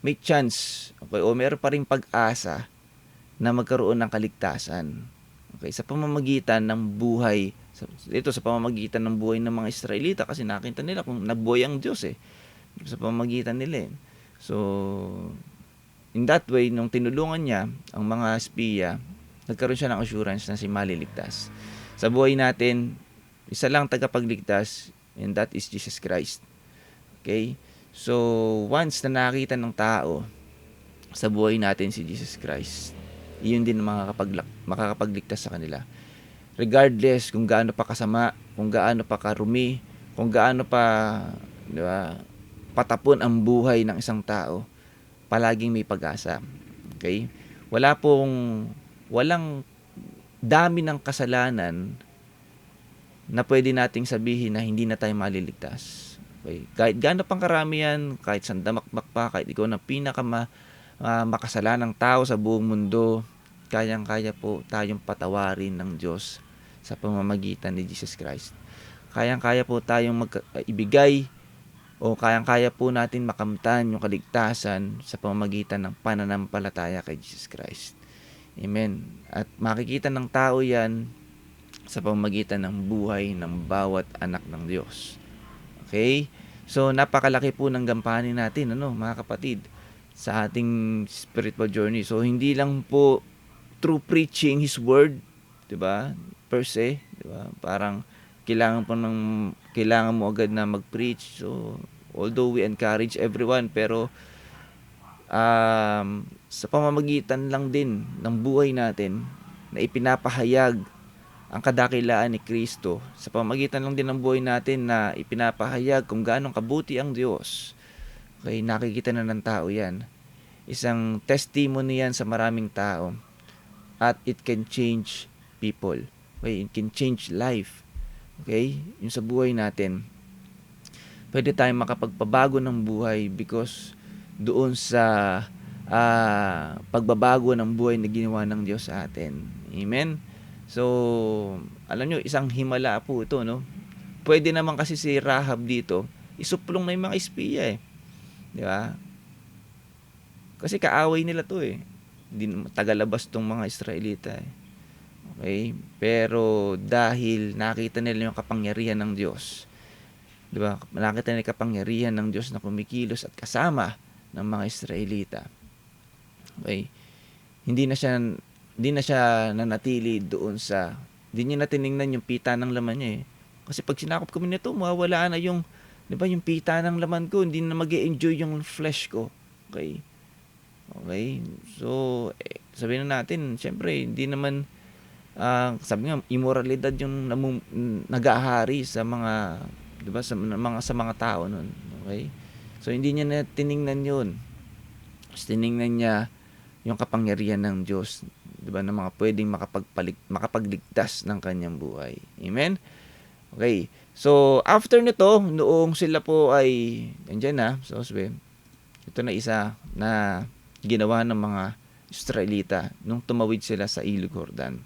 may chance, okay, o meron pa ring pag-asa na magkaroon ng kaligtasan. Okay, sa pamamagitan ng buhay, sa pamamagitan ng buhay ng mga Israelita kasi nakita nila kung nabuhay ang Diyos sa pamamagitan nila. So in that way, nung tinulungan niya ang mga espiya, nagkaroon siya ng assurance na si maliligtas. Sa buhay natin, isa lang tagapagligtas, and that is Jesus Christ. Okay? So, once na nakita ng tao sa buhay natin si Jesus Christ, iyon din makakapagligtas sa kanila. Regardless kung gaano pa kasama, kung gaano pa karumi, kung gaano pa, di ba, patapon ang buhay ng isang tao, palaging may pag-asa. Okay? Walang dami ng kasalanan na pwede nating sabihin na hindi na tayo maliligtas. Okay? Kahit gaano pang karamihan, kahit sandamakmak pa, kahit ikaw na makasalanang tao sa buong mundo, kayang-kaya po tayong patawarin ng Diyos sa pamamagitan ni Jesus Christ. Kayang-kaya po tayong ibigay o kayang-kaya po natin makamtan yung kaligtasan sa pamamagitan ng pananampalataya kay Jesus Christ. Amen. At makikita ng tao yan sa pamamagitan ng buhay ng bawat anak ng Diyos. Okay? So, napakalaki po ng gampanin natin, mga kapatid, sa ating spiritual journey. So, hindi lang po through preaching His Word, diba? Per se, diba? Parang kailangan mo agad na mag-preach. So, although we encourage everyone, pero sa pamamagitan lang din ng buhay natin na ipinapahayag ang kadakilaan ni Kristo, sa pamamagitan lang din ng buhay natin na ipinapahayag kung gaano kabuti ang Diyos. Okay, nakikita na ng tao yan. Isang testimony yan sa maraming tao at it can change people. Okay? It can change life. Okay? Yung sa buhay natin. Pwede tayong makapagpabago ng buhay because doon sa pagbabago ng buhay na ginawa ng Diyos sa atin. Amen? So, alam nyo, isang himala po ito, no? Pwede naman kasi si Rahab dito, isuplong na yung mga espiya eh. Di ba? Kasi kaaway nila to eh. Tagalabas tong mga Israelita eh. Okay? Pero dahil nakita nila yung kapangyarihan ng Diyos, di ba? Nakita nila yung kapangyarihan ng Diyos na kumikilos at kasama ng mga Israelita. Okay? Hindi na siya nanatili doon sa, hindi niya na tiningnan yung pita ng laman niya eh. Kasi pag sinakop kami nito, mawawala na yung, di ba, yung pita ng laman ko, hindi na mag-e-enjoy yung flesh ko. Okay? Okay? So, sabihin na natin, syempre, hindi naman, sabi nga, immoralidad yung nag-ahari sa mga, di ba, sa mga tao nun. Okay? So, hindi niya na tiningnan yun. Tiningnan niya yung kapangyarihan ng Diyos, di ba, na mga pwedeng makapagligtas ng kanyang buhay. Amen? Okay. So, after nito, noong sila po ay andyan na, so sabi, ito na isa na ginawa ng mga Israelita nung tumawid sila sa Ilog Jordan.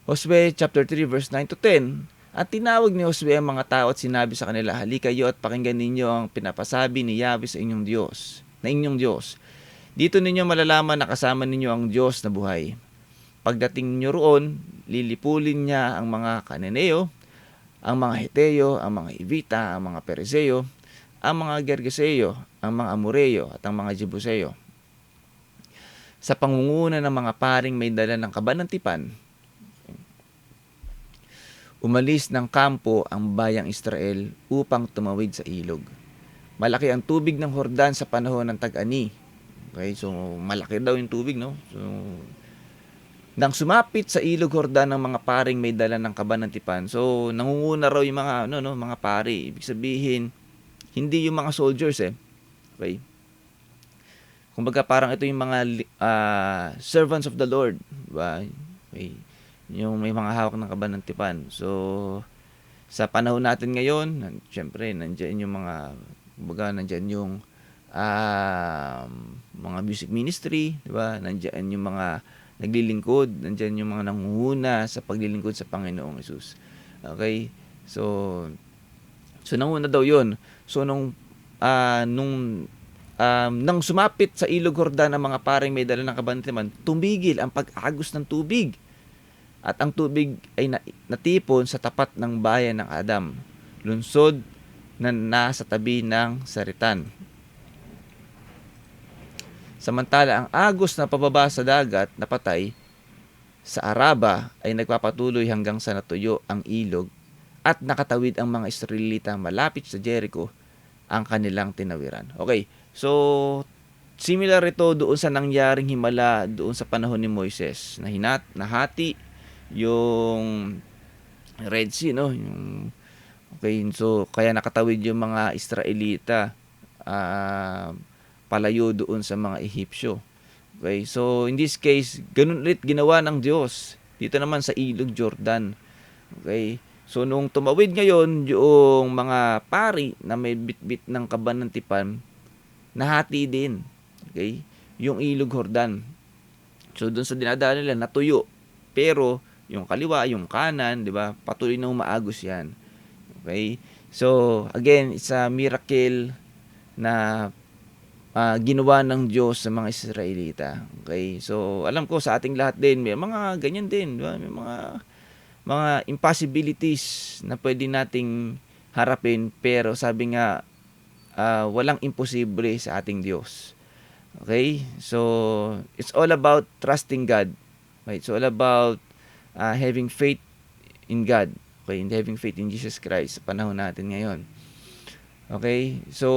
Josue chapter 3 verse 9 to 10. At tinawag ni Josue ang mga tao at sinabi sa kanila, halika kayo at pakinggan ninyo ang pinapasabi ni Yahweh sa inyong Diyos, na inyong Diyos. Dito ninyo malalaman na kasama ninyo ang Diyos na buhay. Pagdating ninyo roon, lilipulin niya ang mga Kananeo, ang mga Heteo, ang mga Hivita, ang mga Perizeo, ang mga Gergeseo, ang mga Amoreo at ang mga Jebuseo. Sa pangunguna ng mga paring may dala ng kabanantipan, umalis ng kampo ang bayang Israel upang tumawid sa ilog. Malaki ang tubig ng Jordan sa panahon ng tag-ani. Okay, so malaki daw yung tubig, no? So, nang sumapit sa ilog Jordan ng mga paring may dala ng kabanantipan. So, nangunguna raw yung mga mga pari. Ibig sabihin, hindi yung mga soldiers eh. Okay? Kumbaga parang ito yung mga servants of the Lord, diba? Okay. Yung may mga hawak ng kabanantipan. So, sa panahon natin ngayon, syempre nandiyan yung nandiyan yung mga music ministry, diba? Nandiyan yung mga naglilingkod, nandiyan yung mga nangunguna sa paglilingkod sa Panginoong Hesus. Okay? So nanguna daw 'yon. So nung nang sumapit sa Ilog Jordan ang mga paring may dala ng kabanantipan, tumigil ang pag-agos ng tubig. At ang tubig ay natipon sa tapat ng bayan ng Adam, lunsod na nasa tabi ng Saritan. Samantala, ang agos na pababa sa dagat na patay sa Araba ay nagpapatuloy hanggang sa natuyo ang ilog at nakatawid ang mga Israelita malapit sa Jericho ang kanilang tinawiran. Okay, so similar ito doon sa nangyaring himala doon sa panahon ni Moises na nahati yung Red Sea, no? Okay, so kaya nakatawid yung mga Israelita palayo doon sa mga Ehipsyo. Okay, so in this case, ganun ulit ginawa ng Diyos dito naman sa Ilog Jordan. Okay, so nung tumawid ngayon yung mga pari na may bitbit ng kabanantipan, nahati din. Okay, yung Ilog Jordan. So doon sa dinadaan nila natuyo, pero yung kaliwa, yung kanan, di ba, patuloy na umaagos yan. Okay, so again, it's a miracle na ginawa ng Diyos sa mga Israelita. Okay? So, alam ko sa ating lahat din, may mga ganyan din. Diba? May mga impossibilities na pwede nating harapin. Pero sabi nga, walang imposible sa ating Diyos. Okay? So, it's all about trusting God. Right? It's all about having faith in God. Okay? And having faith in Jesus Christ sa panahon natin ngayon. Okay, so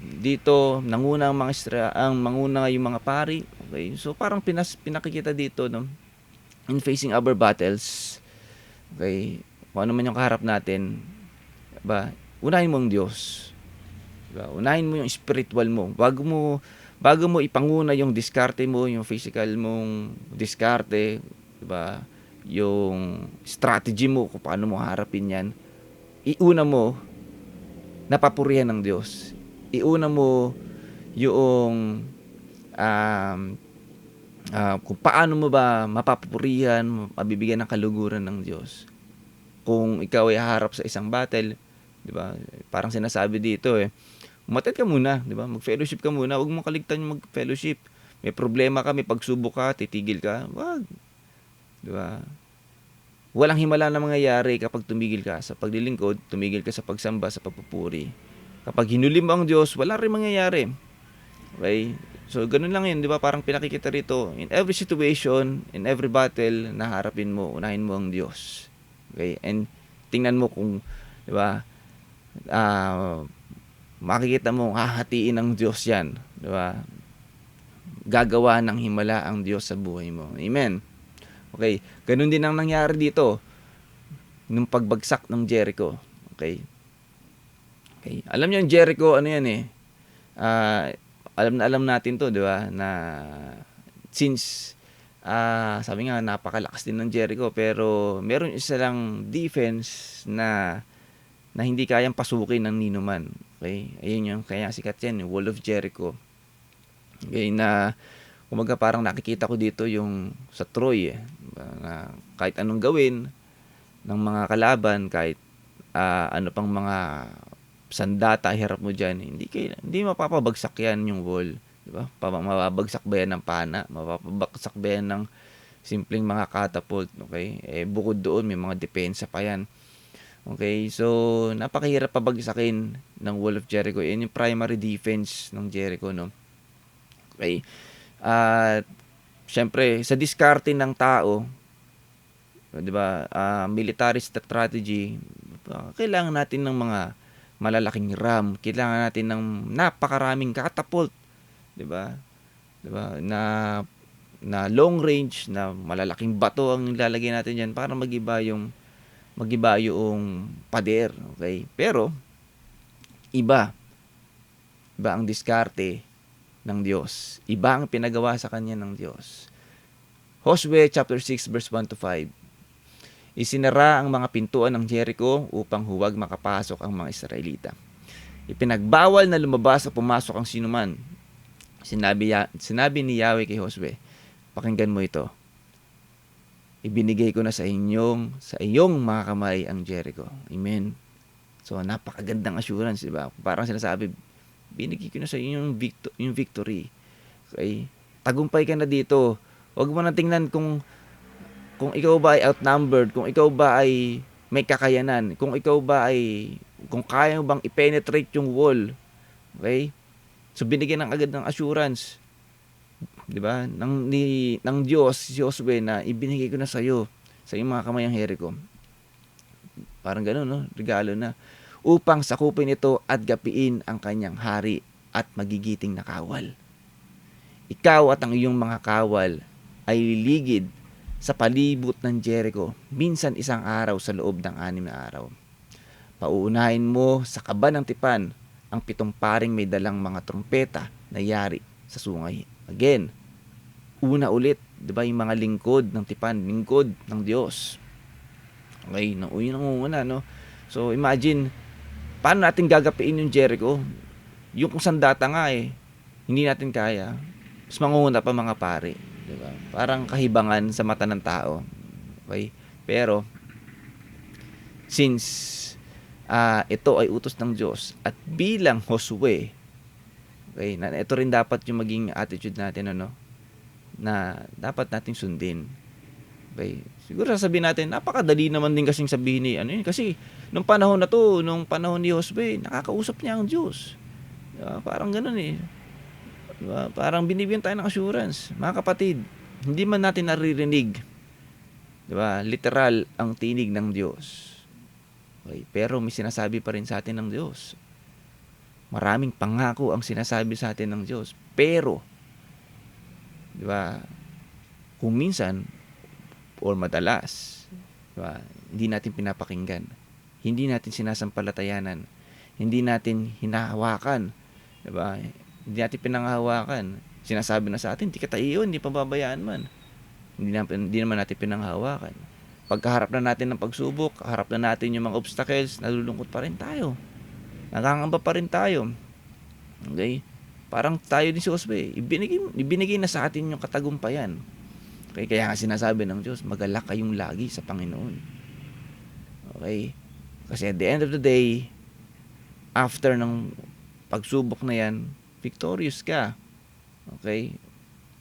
dito nanguna manguna yung mga pari. Okay, so parang pinakikita dito, no, in facing our battles. Okay, kung ano man yung kaharap natin, ba, unahin mo ang Diyos. Diba? Unahin mo yung spiritual mo. Bago mo ipanguna yung diskarte mo, yung physical mong diskarte, diba? yung strategy mo kung paano mo harapin yan, iuna mo napapurihan ng Diyos. Iuna mo yung kung paano mo ba mapapurihan, mabibigyan ng kaluguran ng Diyos. Kung ikaw ay haharap sa isang battle, di ba? Parang sinasabi dito umattend ka muna, di ba? Mag-fellowship ka muna, huwag mong kaligtan yung mag-fellowship. May problema ka, may pagsubok ka, titigil ka, wag. Di ba? Walang himala na mangyayari kapag tumigil ka sa paglilingkod, tumigil ka sa pagsamba, sa pagpupuri. Kapag hinuli mo ang Diyos, wala rin mangyayari. Okay? So, ganun lang yun, di ba? Parang pinakikita rito, in every situation, in every battle, naharapin mo, unahin mo ang Diyos. Okay? And tingnan mo kung, di ba, makikita mo, hahatiin ng Diyos yan. Di ba? Gagawa ng himala ang Diyos sa buhay mo. Amen. Okay, ganun din ang nangyari dito nung pagbagsak ng Jericho. Okay. Okay. Alam niyo yung Jericho, ano yan alam natin to, di ba? Na since sabi nga napakalakas din ng Jericho, pero meron isa lang defense na hindi kayang pasukin ng ninuman. Okay? Ayun yung kaya sikat yan, yung Wall of Jericho. Okay, na kumaga parang nakikita ko dito yung sa Troy na kahit anong gawin ng mga kalaban, kahit ano pang mga sandata hirap mo diyan, hindi mapapabagsak yan yung wall, di ba? Mapapabagsak ba yan ng pana, mapapabagsak ba yan ng simpleng mga catapult, okay? Bukod doon may mga depensa pa yan. Okay, so napakahirap pabagsakin ng Wall of Jericho. Yan yung primary defense ng Jericho, no? Okay. At syempre sa diskarte ng tao, 'di ba? Military strategy, kailangan natin ng mga malalaking ram, kailangan natin ng napakaraming catapult, 'di ba? 'Di ba? Na long range, na malalaking bato ang ilalagay natin diyan para magiba yung pader, okay? Pero iba ang diskarte ng Diyos. Iba ang pinagawa sa kanya ng Diyos. Josue chapter 6 verse 1 to 5. Isinara ang mga pintuan ng Jericho upang huwag makapasok ang mga Israelita. Ipinagbawal na lumabas o pumasok ang sinuman. Sinabi ni Yahweh kay Josue, pakinggan mo ito. Ibinigay ko na sa iyong mga kamay ang Jericho. Amen. So, napakagandang assurance, di ba? Parang sinasabi, binigay ko na sa inyo yung victory. Okay? Tagumpay ka na dito. Huwag mo na tingnan kung ikaw ba ay outnumbered, kung ikaw ba ay may kakayanan, kung kaya mo bang i-penetrate yung wall. Okay? So, binigyan ng agad ng assurance. Di ba? Ng Diyos, si Josue, na ibinigay ko na sa iyo mga kamay ang Jericho. Parang gano'n, no? Regalo na. Upang sakupin ito at gapiin ang kanyang hari at magigiting na kawal. Ikaw at ang iyong mga kawal ay liligid sa palibot ng Jericho, minsan isang araw sa loob ng 6 na araw. Pauunahin mo sa kaba ng tipan ang 7 paring may dalang mga trompeta na yari sa sungay. Again, una ulit, di ba, yung mga lingkod ng tipan, lingkod ng Diyos. Okay, yun ang una, no? So, imagine, paano natin gagapiin yung Jericho? Yung kung sandata nga hindi natin kaya. Mas mangunguna pa mga pare, di ba? Parang kahibangan sa mata ng tao. Okay? Pero, since ito ay utos ng Diyos at bilang Josue, okay, na ito rin dapat yung maging attitude natin, na dapat nating sundin. Okay. Siguro sasabihin natin, napakadali naman din kasing sabihin kasi nung panahon na to, nung panahon ni Josue, nakakausap niya ang Diyos. Diba? Parang ganoon Diba? Parang binibigyan tayo ng assurance. Mga kapatid, hindi man natin naririnig, diba, literal ang tinig ng Diyos. Okay. Pero may sinasabi pa rin sa atin ng Diyos. Maraming pangako ang sinasabi sa atin ng Diyos. Pero, di ba, kung minsan, or madalas, di ba, hindi natin pinapakinggan. Hindi natin sinasampalatayanan. Hindi natin hinahawakan. Di ba? Hindi natin pinanghahawakan. Sinasabi na sa atin, hindi kita iyon, hindi pababayaan man. Hindi naman natin pinanghahawakan. pagkaharap na natin ng pagsubok, harap na natin yung mga obstacles, nalulungkot pa rin tayo. Nangangamba pa rin tayo. Okay? Parang tayo din si Josue, ibinigay na sa atin yung katagumpayan. Okay? Kaya nga sinasabi ng Diyos, magalak kayong lagi sa Panginoon. Okay? Kasi at the end of the day, after ng pagsubok na yan, victorious ka. Okay?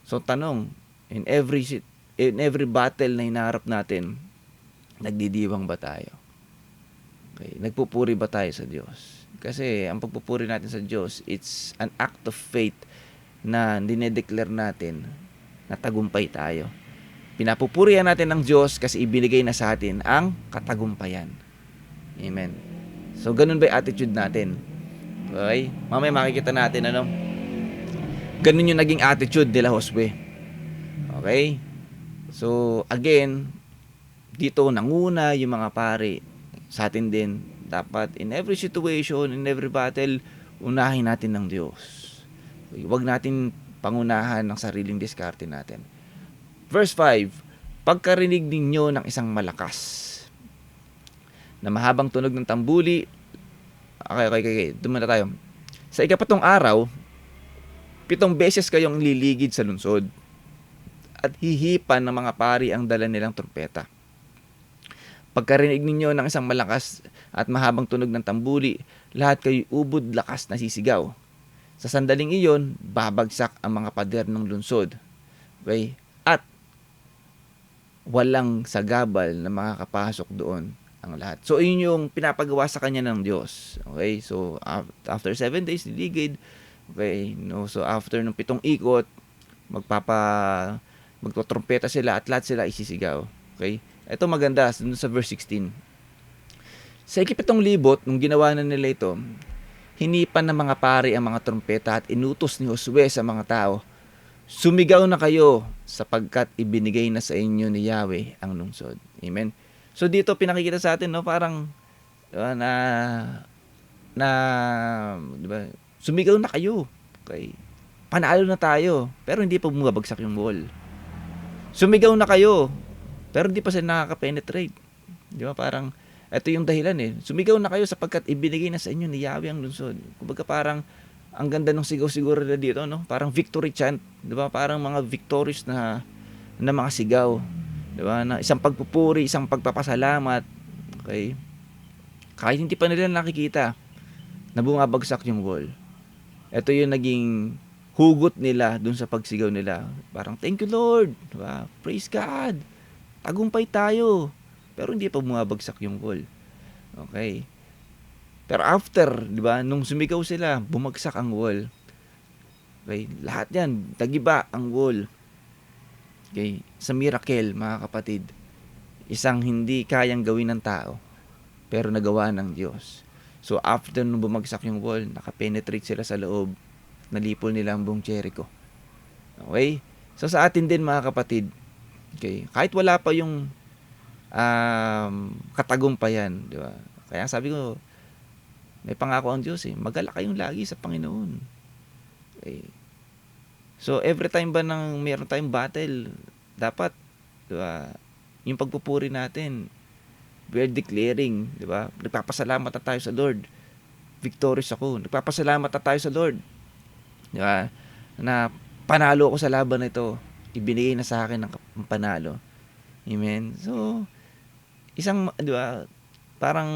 So tanong, in every battle na hinaharap natin, nagdidiwang ba tayo? Okay, nagpupuri ba tayo sa Diyos? Kasi ang pagpupuri natin sa Diyos, it's an act of faith na dinedeclare natin na tagumpay tayo. Pinapupurihan natin ng Diyos kasi ibinigay na sa atin ang katagumpayan. Amen. So ganun ba yung attitude natin? Okay? Mamaya makikita natin ganun yung naging attitude nila Josue. Okay? So, again, dito nanguna yung mga pari. Sa atin din, dapat in every situation, in every battle, unahin natin ng Diyos. Okay? Huwag natin pangunahan ng sariling diskarte natin. Verse 5, pagkarinig ninyo ng isang malakas na mahabang tunog ng tambuli. Okay. Dumuna tayo. Sa ikapatong araw, 7 beses kayong liligid sa lungsod at hihipan ng mga pari ang dala nilang trumpeta. Pagkarinig ninyo ng isang malakas at mahabang tunog ng tambuli, lahat kayo ubod lakas na sisigaw. Sa sandaling iyon, babagsak ang mga pader ng lungsod. Okay? At walang sagabal na makakapasok doon ang lahat. So, yun yung pinapagawa sa kanya ng Diyos. Okay? So, after 7 days, liligid. Okay? No? So, after ng 7 ikot, magtotrumpeta sila at lahat sila isisigaw. Okay? Ito maganda, dun sa verse 16. Sa ikapitong libot, nung ginawa na nila ito, hinipan ng mga pari ang mga trumpeta at inutos ni Josue sa mga tao, sumigaw na kayo sapagkat ibinigay na sa inyo ni Yahweh ang lungsod. Amen? So dito pinakikita sa atin, parang diba, sumigaw na kayo. Okay? Panalo na tayo, pero hindi pa bumabagsak yung wall. Sumigaw na kayo, pero hindi pa sila nakaka-penetrate. Di ba? Parang, ito yung dahilan Sumigaw na kayo sapagkat ibinigay na sa inyo ni Yahweh ang lungsod. Kumbaga parang, ang ganda ng sigaw siguro na dito, Parang victory chant. Di ba? Parang mga victorious na mga sigaw. Di ba? Na isang pagpupuri, isang pagpapasalamat. Okay? Kahit hindi pa nila nakikita na bumabagsak yung wall. Ito yung naging hugot nila dun sa pagsigaw nila. Parang, thank you Lord. Diba? Praise God. Tagumpay tayo. Pero hindi pa bumabagsak yung wall. Okay. Pero after, di ba, nung sumigaw sila, bumagsak ang wall. Okay. Lahat yan, tagiba ang wall. Okay. Sa miracle, mga kapatid, isang hindi kayang gawin ng tao, pero nagawa ng Diyos. So after nung bumagsak yung wall, nakapenetrate sila sa loob, nalipol nila ang buong Jericho. Okay? So sa atin din mga kapatid, okay, kahit wala pa yung katagumpayan, di ba? Kaya sabi ko, may pangako ang Diyos magala kayong lagi sa Panginoon. Okay. So every time ba nang mayroon tayong battle, dapat, di ba, yung pagpupuri natin, we're declaring, di ba? Nagpapasalamat na tayo sa Lord. Victorious ako. Nagpapasalamat na tayo sa Lord. Di ba? Na panalo ako sa laban na ito. Ibinigay na sa akin ang panalo. Amen. So, di ba, parang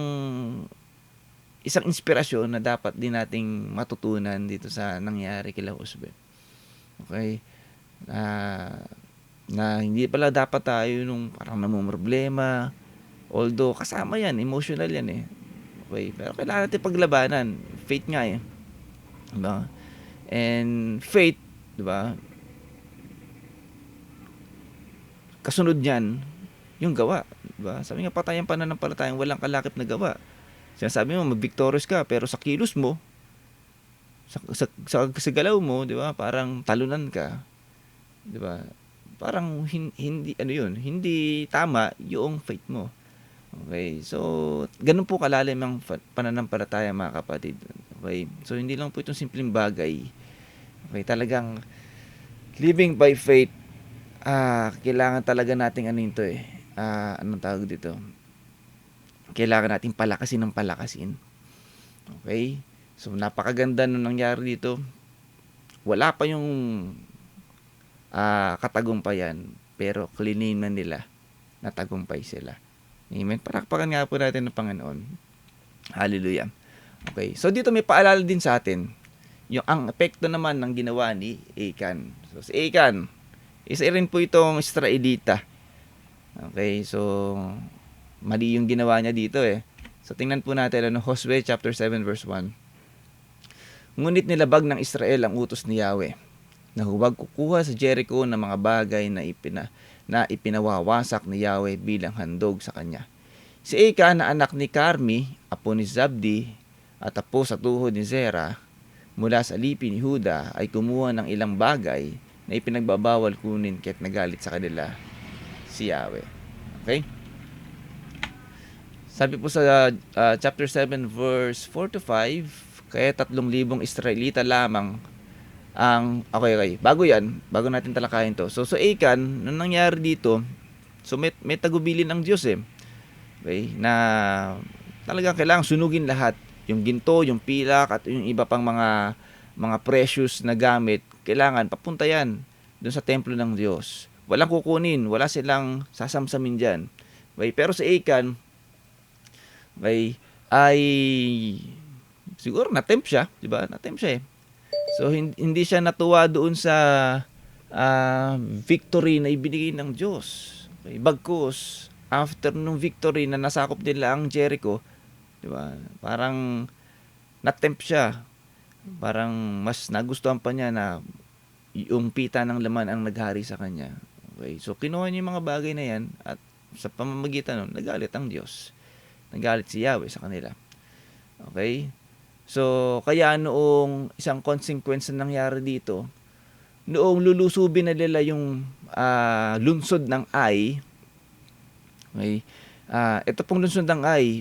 isang inspirasyon na dapat din nating matutunan dito sa nangyari kila Josue. Okay? Na hindi pala dapat tayo nung parang namumroblema. Although, kasama yan. Emotional yan Okay? Pero kailangan natin paglabanan. Faith nga Diba? And faith, diba? Kasunod niyan, yung gawa. Diba? Sabi nga, patayang pananampalatayang walang kalakip na gawa. Sinasabi mo, mag-victorious ka, pero sa kilos mo, sa galaw mo, diba? Parang talunan ka. Diba? Parang hindi tama yung faith mo. Okay, so ganun po kalalim ang pananampalataya mga kapatid. Okay, so hindi lang po itong simpleng bagay. Okay, talagang living by faith, kailangan talaga nating anong tawag dito? Kailangan nating palakasin ng palakasin. Okay? So, napakaganda nung nangyari dito. Wala pa yung katagumpayan, pero klinin na nila, natagumpay sila. Amen. Palakpakan nga po natin ng Panginoon. Hallelujah. Okay. So, dito may paalala din sa atin. Ang epekto naman ng ginawa ni Achan. So, si Achan, isa rin po itong Israelita. Okay. So, mali yung ginawa niya dito eh. So, tingnan po natin, Josue chapter 7 verse 1. Ngunit nilabag ng Israel ang utos ni Yahweh na huwag kukuha sa Jericho ng mga bagay na ipinawawasak ni Yahweh bilang handog sa kanya. Si Achan na anak ni Carmi, apo ni Zabdi, at apo sa tuhod ni Zerah, mula sa lipi ni Huda, ay kumuha ng ilang bagay na ipinagbabawal kunin kahit nagalit sa kanila si Yahweh. Okay? Sabi po sa chapter 7 verse 4 to 5, kaya 3,000 Israelita lamang ang bago natin talakayin to. So Achan, nung nangyari dito, so may tagubilin ng Diyos eh. Okay, na talagang kailangan sunugin lahat, yung ginto, yung pilak at yung iba pang mga precious na gamit, kailangan papunta yan doon sa templo ng Diyos. Walang kukunin, wala silang sasamsamin diyan. Okay, pero si Achan ay siguro na-tempt siya, 'di ba? Na-tempt siya eh. So, hindi siya natuwa doon sa victory na ibinigay ng Diyos. Okay? Bagkus, after nung victory na nasakop nila ang Jericho, di ba? Parang na-tempt siya. Parang mas nagustuhan pa niya na yung pita ng laman ang naghari sa kanya. Okay? So, kinuha niya yung mga bagay na yan at sa pamamagitan nun, nagalit ang Diyos. Nagalit si Yahweh sa kanila. Okay? So, kaya noong isang consequence na nangyari dito, noong lulusubin na nila yung lungsod ng Ai, okay, ito pong lungsod ng Ai,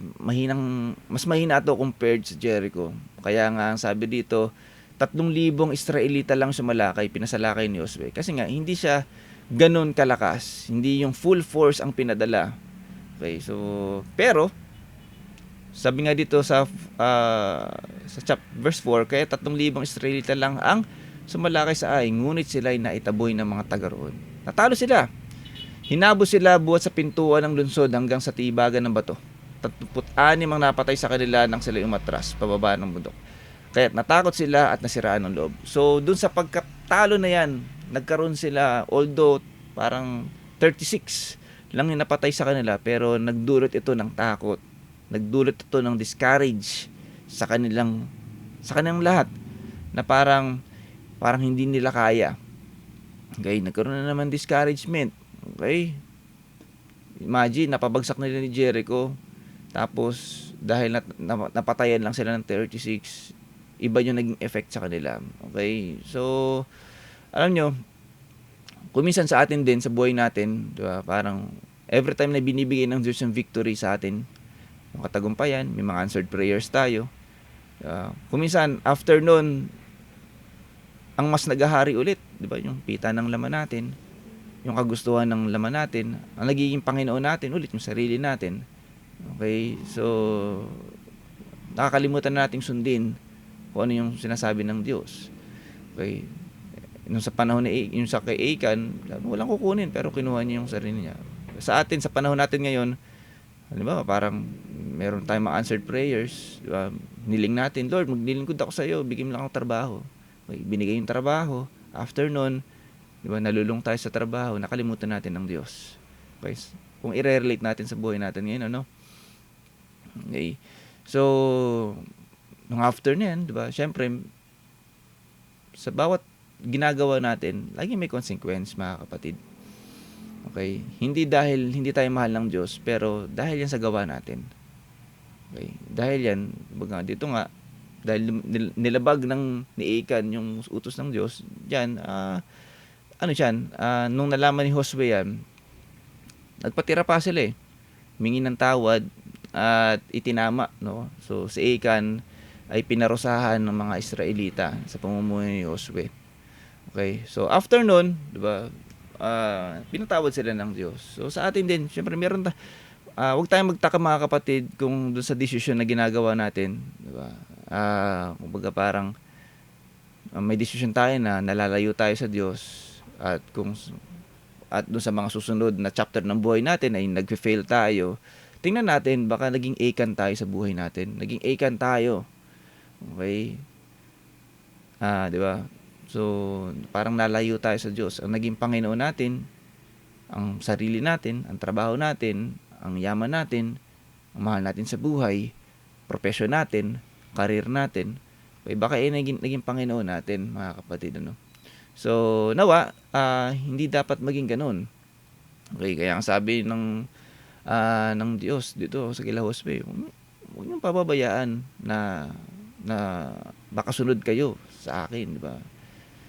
mas mahina ito compared sa Jericho. Kaya nga, ang sabi dito, 3,000 Israelita lang sumalakay, pinasalakay ni Josue. Kasi nga, hindi siya ganun kalakas. Hindi yung full force ang pinadala. Okay, so, pero, sabi nga dito sa verse 4, kaya 3,000 Israelita lang ang sumalakay sa Ai, ngunit sila ay naitaboy ng mga taga roon. Natalo sila. Hinabo sila buhat sa pintuan ng lungsod hanggang sa tibagan ng bato. 36 ang napatay sa kanila nang sila umatras pababa ng bundok. Kaya natakot sila at nasiraan ng loob. So, dun sa pagkatalo na yan, nagkaroon sila, although parang 36 lang yung napatay sa kanila, pero nagdulot ito ng takot. Nagdulot ito ng discourage sa kanilang lahat na parang hindi nila kaya. Okay, nagkaroon na naman discouragement. Okay? Imagine, napabagsak na nila ni Jericho, tapos dahil napatayan lang sila ng 36, iba yung naging effect sa kanila. Okay? So, alam nyo, kuminsan sa atin din, sa buhay natin, diba, parang every time na binibigay ng Diyos yung victory sa atin, yung katagumpayan, may mga answered prayers tayo. Kuminsan, after nun, ang mas naghahari ulit, di ba? Yung pita ng laman natin, yung kagustuhan ng laman natin, ang nagiging Panginoon natin ulit, yung sarili natin. Okay? So, nakakalimutan na nating sundin kung ano yung sinasabi ng Diyos. Okay? Nung sa panahon yung sa kay Achan, walang kukunin, pero kinuha niya yung sarili niya. Sa atin, sa panahon natin ngayon, halimbawa, parang meron tayong mga answered prayers, diba? Niling natin, Lord, maglilingkod ako sa iyo, bigyan mo lang akong trabaho. Okay, binigay yung trabaho. After nun, diba, nalulung tayo sa trabaho, nakalimutan natin ng Diyos. Okay, kung i-relate natin sa buhay natin ngayon, ano? Okay, so, nung after niyan, diba, syempre, sa bawat ginagawa natin, lagi may consequence, mga kapatid. Okay? Hindi dahil hindi tayo mahal ng Diyos, pero dahil yan sa gawa natin. Okay? Dahil yan, dito nga, dahil nilabag ni Achan yung utos ng Diyos, diyan, nung nalaman ni Josue yan, nagpatira pa sila eh. Humingi ng tawad at itinama, no? So, si Achan ay pinarusahan ng mga Israelita sa pamumuhay ni Josue. Okay? So, after nun, di ba, pinatawad sila ng Diyos. So sa atin din, syempre huwag tayong magtaka mga kapatid kung doon sa desisyon na ginagawa natin, di ba? Kumbaga parang may desisyon tayo na nalalayo tayo sa Diyos, at doon sa mga susunod na chapter ng buhay natin ay nagfe-fail tayo. Tingnan natin, baka naging akan tayo sa buhay natin. Naging akan tayo. Okay? Di ba? So, parang nalayo tayo sa Diyos. Ang naging Panginoon natin, ang sarili natin, ang trabaho natin, ang yaman natin, ang mahal natin sa buhay, profession natin, career natin, baka naging Panginoon natin, mga kapatid, ano. So, nawa, hindi dapat maging ganun. Okay, kaya ang sabi ng Diyos dito sa kila Josue, huwag niyong pababayaan na baka sunod kayo sa akin, di ba?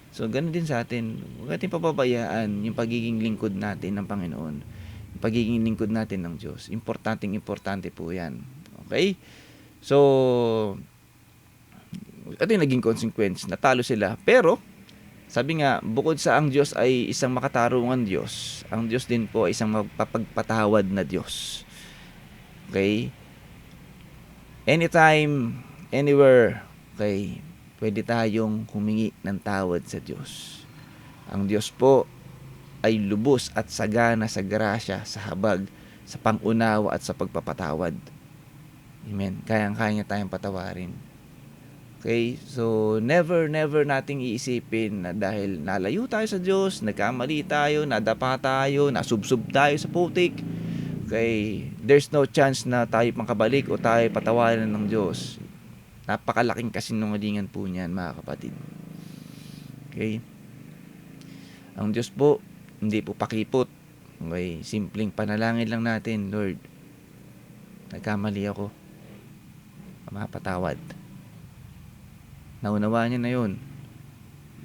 So, ganun din sa atin. Huwag natin pababayaan yung pagiging lingkod natin ng Panginoon. Yung pagiging lingkod natin ng Diyos. Importante po yan. Okay? So, ito yung naging consequence. Natalo sila. Pero, sabi nga, bukod sa ang Diyos ay isang makatarungan Diyos, ang Diyos din po ay isang magpapagpatawad na Diyos. Okay? Anytime, anywhere, okay, pwede tayong humingi ng tawad sa Diyos. Ang Diyos po ay lubos at sagana sa grasya, sa habag, sa pangunawa at sa pagpapatawad. Amen. Kayang-kaya niya tayong patawarin. Okay? So, never nating iisipin na dahil nalayo tayo sa Diyos, nagkamali tayo, nadapa tayo, nasubsob tayo sa putik, okay, there's no chance na tayo makabalik o tayo patawarin ng Diyos. Napakalaking kasinungalingan po niyan, mga kapatid. Okay? Ang Diyos po, hindi po pakipot. Okay? Simpleng panalangin lang natin, Lord, nagkamali ako. Mapatawad. Naunawaan niya na yun.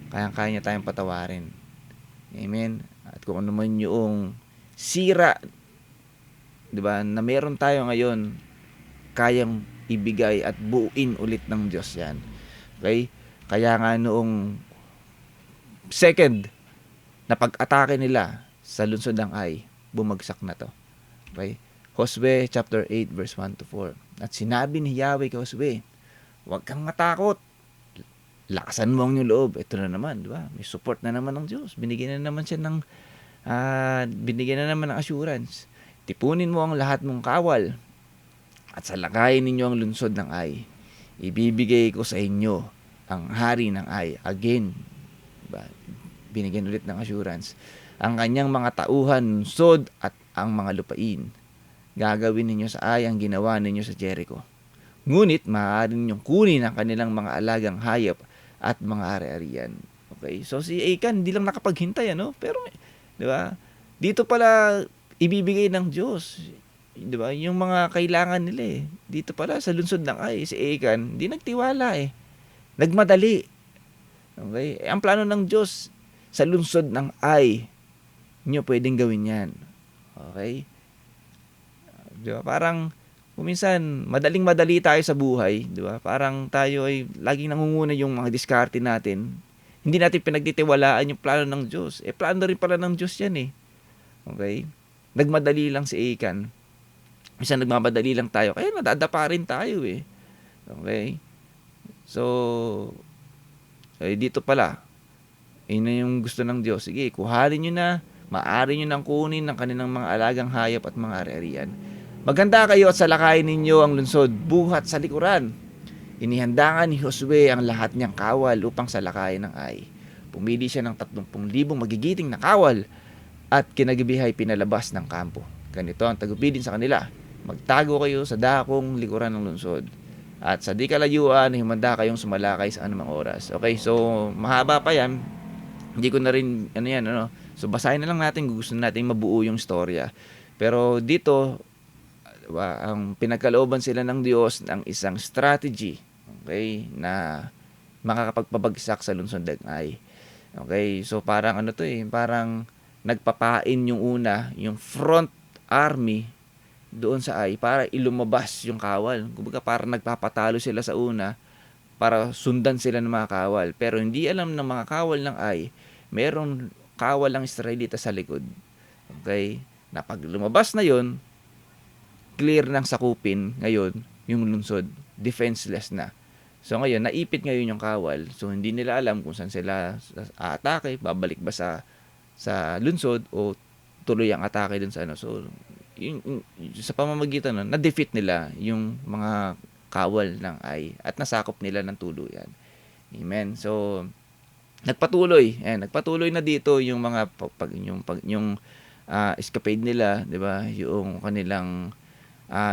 Kayang-kaya niya tayong patawarin. Amen? At kung ano man yung sira, di ba, na meron tayo ngayon, kayang ibigay at buuin ulit ng Diyos yan. Okay? Kaya nga noong second na pag-atake nila sa lungsod ng Ai, bumagsak na to. Okay? Josue chapter 8 verse 1 to 4. At sinabi ni Yahweh kay Josue, huwag kang matakot. Lakasan mo ang iyong loob. Ito na naman, di ba? May support na naman ng Diyos. Binigyan na naman ng assurance. Tipunin mo ang lahat mong kawal at salakayin ninyo ang lungsod ng Ai. Ibibigay ko sa inyo ang hari ng Ai. Again, diba? Binigyan ulit ng assurance. Ang kanyang mga tauhan, lungsod at ang mga lupain. Gagawin ninyo sa Ai ang ginawa ninyo sa Jericho. Ngunit maaari ninyong kunin ang kanilang mga alagang hayop at mga ari-arian. Okay? So si Achan hindi lang nakapaghintay, ano? Pero, di ba? Dito pala ibibigay ng Diyos. Di ba? Yung mga kailangan nila eh. Dito pala sa lungsod ng Ai, si Achan, hindi nagtiwala eh. Nagmadali. Okay? Ang plano ng Diyos sa lungsod ng Ai, nyo pwedeng gawin yan. Okay? Di ba? Parang minsan, madaling-madali tayo sa buhay, di ba? Parang tayo ay laging nangunguna yung mga diskarte natin. Hindi natin pinagtitiwalaan yung plano ng Diyos. Plano rin pala ng Diyos yan eh. Okay? Nagmadali lang si Achan. Minsan nagmamadali lang tayo. Kaya nadadapa rin tayo eh. Okay? So, dito pala, yun na yung gusto ng Diyos. Sige, kuhanin nyo na. Maaari nyo nang kunin ng kanilang mga alagang hayop at mga ari-arian. Maganda kayo at salakayin ninyo ang lungsod buhat sa likuran. Inihandangan ni Josue ang lahat niyang kawal upang salakayin ng Ai. Pumili siya ng 30,000 magigiting na kawal at kinagabihay pinalabas ng kampo. Ganito ang tagupilin sa kanila. Magtago kayo sa dakong likuran ng lungsod. At sa di kalayuan, himanda kayong sumalakay sa anumang oras. Okay, so mahaba pa yan. Hindi ko na rin, So basahin na lang natin kung gusto natin mabuo yung storya. Pero dito, ang pinagkalooban sila ng Diyos ng isang strategy, okay, na makakapagpabagsak sa lungsod ng Ai. Okay, so parang parang nagpapain yung yung front army doon sa Ai para ilumabas yung kawal. Kumbaga parang nagpapatalo sila sa una para sundan sila ng mga kawal. Pero hindi alam ng mga kawal ng Ai, meron kawal ang Israelita sa likod. Okay? Na pag lumabas na yon, clear ng sakupin ngayon yung lungsod, defenseless na. So ngayon, naipit ngayon yung kawal. So hindi nila alam kung saan sila aatake, babalik ba sa lungsod o tuloy ang atake dun sa ano. So sa pamamagitan nun, na-defeat nila yung mga kawal ng Ai at nasakop nila ng tuluyan. Amen. So nagpatuloy na dito yung mga yung escapade nila, 'di ba? Yung kanilang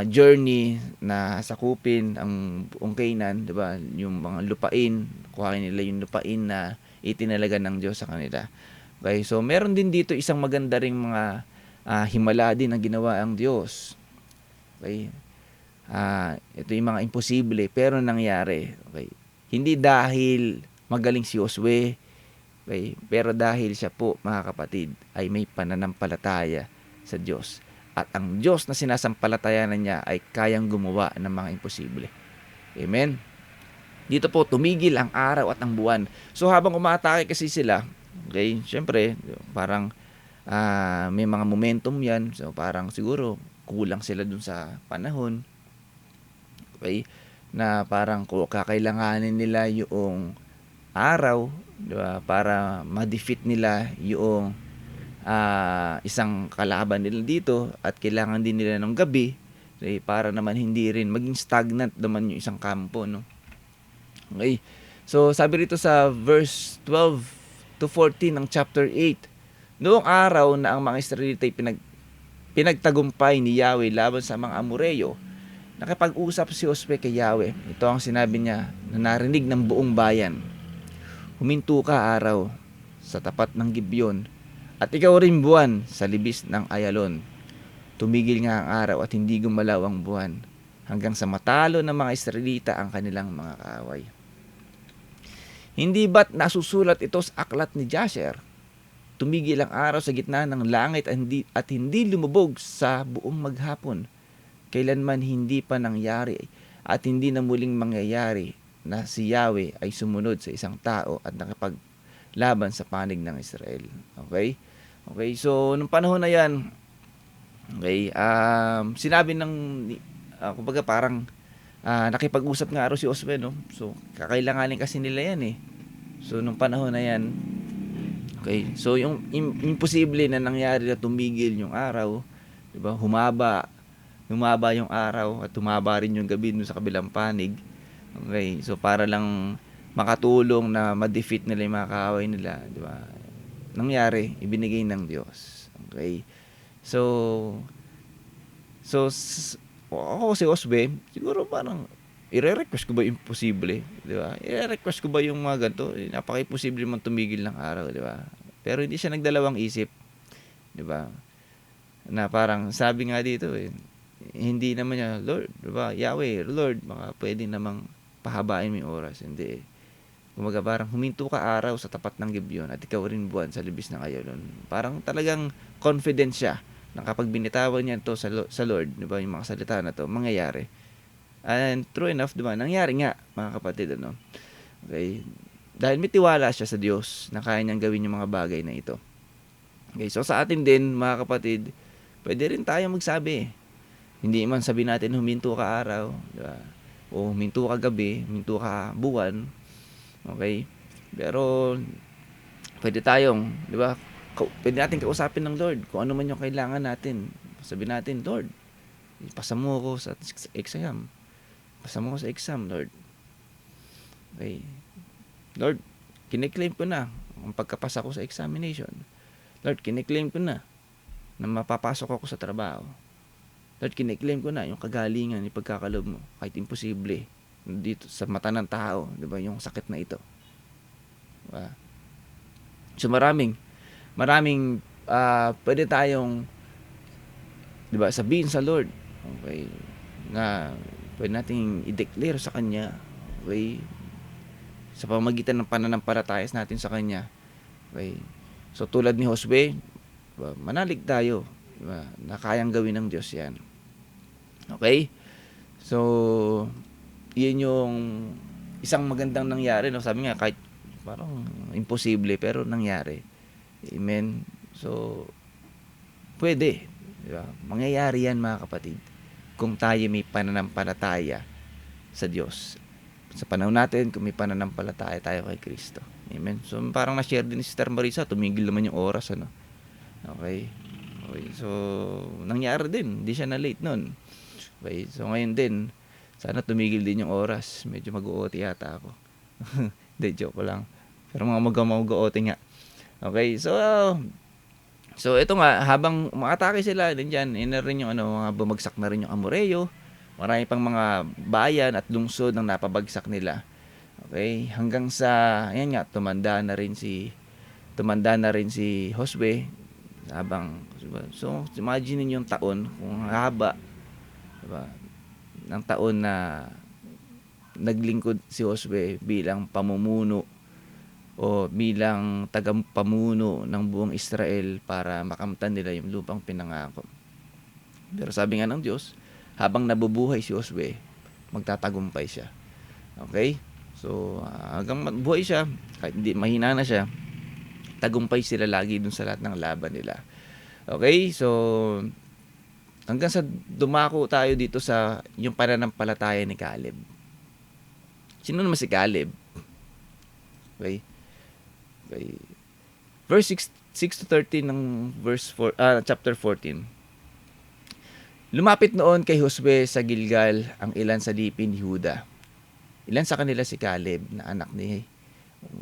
journey na sakupin ang buong Canaan, 'di ba? Yung mga lupain, kuhain nila yung lupain na itinalaga ng Diyos sa kanila. Okay, so meron din dito isang maganda ring mga himala din ang ginawa ang Diyos. Okay? Ito yung mga imposible pero nangyari. Okay? Hindi dahil magaling si Josue, okay? Pero dahil siya po, mga kapatid, ay may pananampalataya sa Diyos. At ang Diyos na sinasampalatayanan niya ay kayang gumawa ng mga imposible. Amen? Dito po, tumigil ang araw at ang buwan. So habang umaatake kasi sila, okay, syempre, parang may mga momentum yan. So parang siguro kulang sila dun sa panahon. Okay? Na parang kakailanganin nila yung araw, diba? Para ma-defeat nila yung isang kalaban nila dito at kailangan din nila ng gabi, okay? Para naman hindi rin maging stagnant naman yung isang kampo, no? Okay. So sabi rito sa verse 12 to 14 ng chapter 8, noong araw na ang mga Israelita ay pinagtagumpay ni Yahweh laban sa mga Amoreyo, nakipag-usap si Josue kay Yahweh. Ito ang sinabi niya na narinig ng buong bayan. Huminto ka, araw, sa tapat ng Gibeon, at ikaw rin, buwan, sa libis ng Ayalon. Tumigil nga ang araw at hindi gumalaw ang buwan hanggang sa matalo ng mga Israelita ang kanilang mga kaaway. Hindi ba't nasusulat ito sa aklat ni Jasher? Tumigil ang araw sa gitna ng langit at hindi lumubog sa buong maghapon. Kailanman hindi pa nangyari at hindi na muling mangyayari na si Yahweh ay sumunod sa isang tao at nakipaglaban sa panig ng Israel. Okay? Okay, so nung panahon na yan, okay, sinabi ng, kumbaga parang nakipag-usap nga araw si Josue, no? So kakailanganin kasi nila yan eh. So nung panahon na yan, okay, so yung imposible na nangyari na tumigil yung araw, 'di ba? Humaba yung araw at humaba rin yung gabi dun sa kabilang panig. Okay, so para lang makatulong na ma-defeat nila yung mga kaaway nila, 'di ba? Nangyari, ibinigay ng Diyos. Okay. So ako si Josue, siguro parang i-request ko ba imposible, 'di ba? I-request ko ba yung mga ganito? Napaka-imposible man tumigil ng araw, 'di ba? Pero hindi siya nagdalawang isip, 'di ba? Na parang sabi nga dito hindi naman niya, Lord, 'di ba? Yahweh, Lord, baka pwede namang pahabain mo yung oras. Hindi. Kumaga parang huminto ka, araw, sa tapat ng Gibeon at ikaw rin, buwan, sa libis ng Ayalon. Parang talagang confident siya na kapag binitawan niya to sa Lord, 'di ba? Yung mga salita na to, mangyayari. And true enough, 'di ba? Nangyari nga, mga kapatid, ano? Okay. Dahil may tiwala siya sa Diyos na kaya niyang gawin yung mga bagay na ito. Okay, so sa atin din, mga kapatid, pwede rin tayo magsabi. Hindi man sabi natin huminto ka araw, di ba? O huminto ka gabi, huminto ka buwan. Okay? Pero pwede tayong, di ba? Pwede natin kausapin ng Lord kung ano man yung kailangan natin. Sabi natin, Lord, pasa mo ako sa exam. Pasa mo ako sa exam, Lord. Okay. Lord, kiniklaim ko na ang pagkapasa ko sa examination. Lord, kiniklaim ko na mapapasok ako sa trabaho. Lord, kiniklaim ko na yung kagalingan, yung pagkakalob mo, kahit imposible, dito sa mata ng tao, di ba, yung sakit na ito. Diba? So maraming pwede tayong, di ba, sabihin sa Lord, okay, na pwede nating i-declare sa Kanya, okay, sa pamamagitan ng pananampalatayas natin sa Kanya. Okay. So tulad ni Josue, diba, manalig tayo, diba, na kayang gawin ng Diyos yan. Okay? So yun yung isang magandang nangyari, no? Sabi nga, kahit parang imposible, pero nangyari. Amen. So, pwede. Di ba? Mangyayari yan mga kapatid kung tayo may pananampalataya sa Diyos. Sa panahon natin, kung may pananampalataya tayo kay Kristo. Amen. So, parang na-share din ni Sister Marisa, tumigil naman yung oras, ano. Okay. Okay. So, nangyari din. Hindi siya na-late nun. Okay. So, ngayon din, sana tumigil din yung oras. Medyo mag-OT yata ako. Hindi, joke ko lang. Pero mga mag-OT nga. Okay. So, ito nga, habang umatake sila, din dyan, rin yung mga bumagsak na rin yung Amoreo. Marami pang mga bayan at lungsod ang napabagsak nila. Okay, hanggang sa ayan nga tumanda na rin si Josue habang so imagine niyo yung taon kung haba, diba? Ng taon na naglingkod si Josue bilang pamumuno o bilang tagapamuno ng buong Israel para makamtan nila yung lupang pinangako. Pero sabi nga ng Diyos, habang nabubuhay si Josue, magtatagumpay siya. Okay? So, hanggang buhay siya, kahit hindi mahina na siya, tagumpay sila lagi dun sa lahat ng laban nila. Okay? So, hanggang sa dumako tayo dito sa yung pananampalataya ni Caleb. Sino naman si Caleb? Okay? Okay. Verse 6 to 13 ng chapter 14. Lumapit noon kay Josue sa Gilgal ang ilan sa lipin ni Juda. Ilan sa kanila si Caleb na anak ni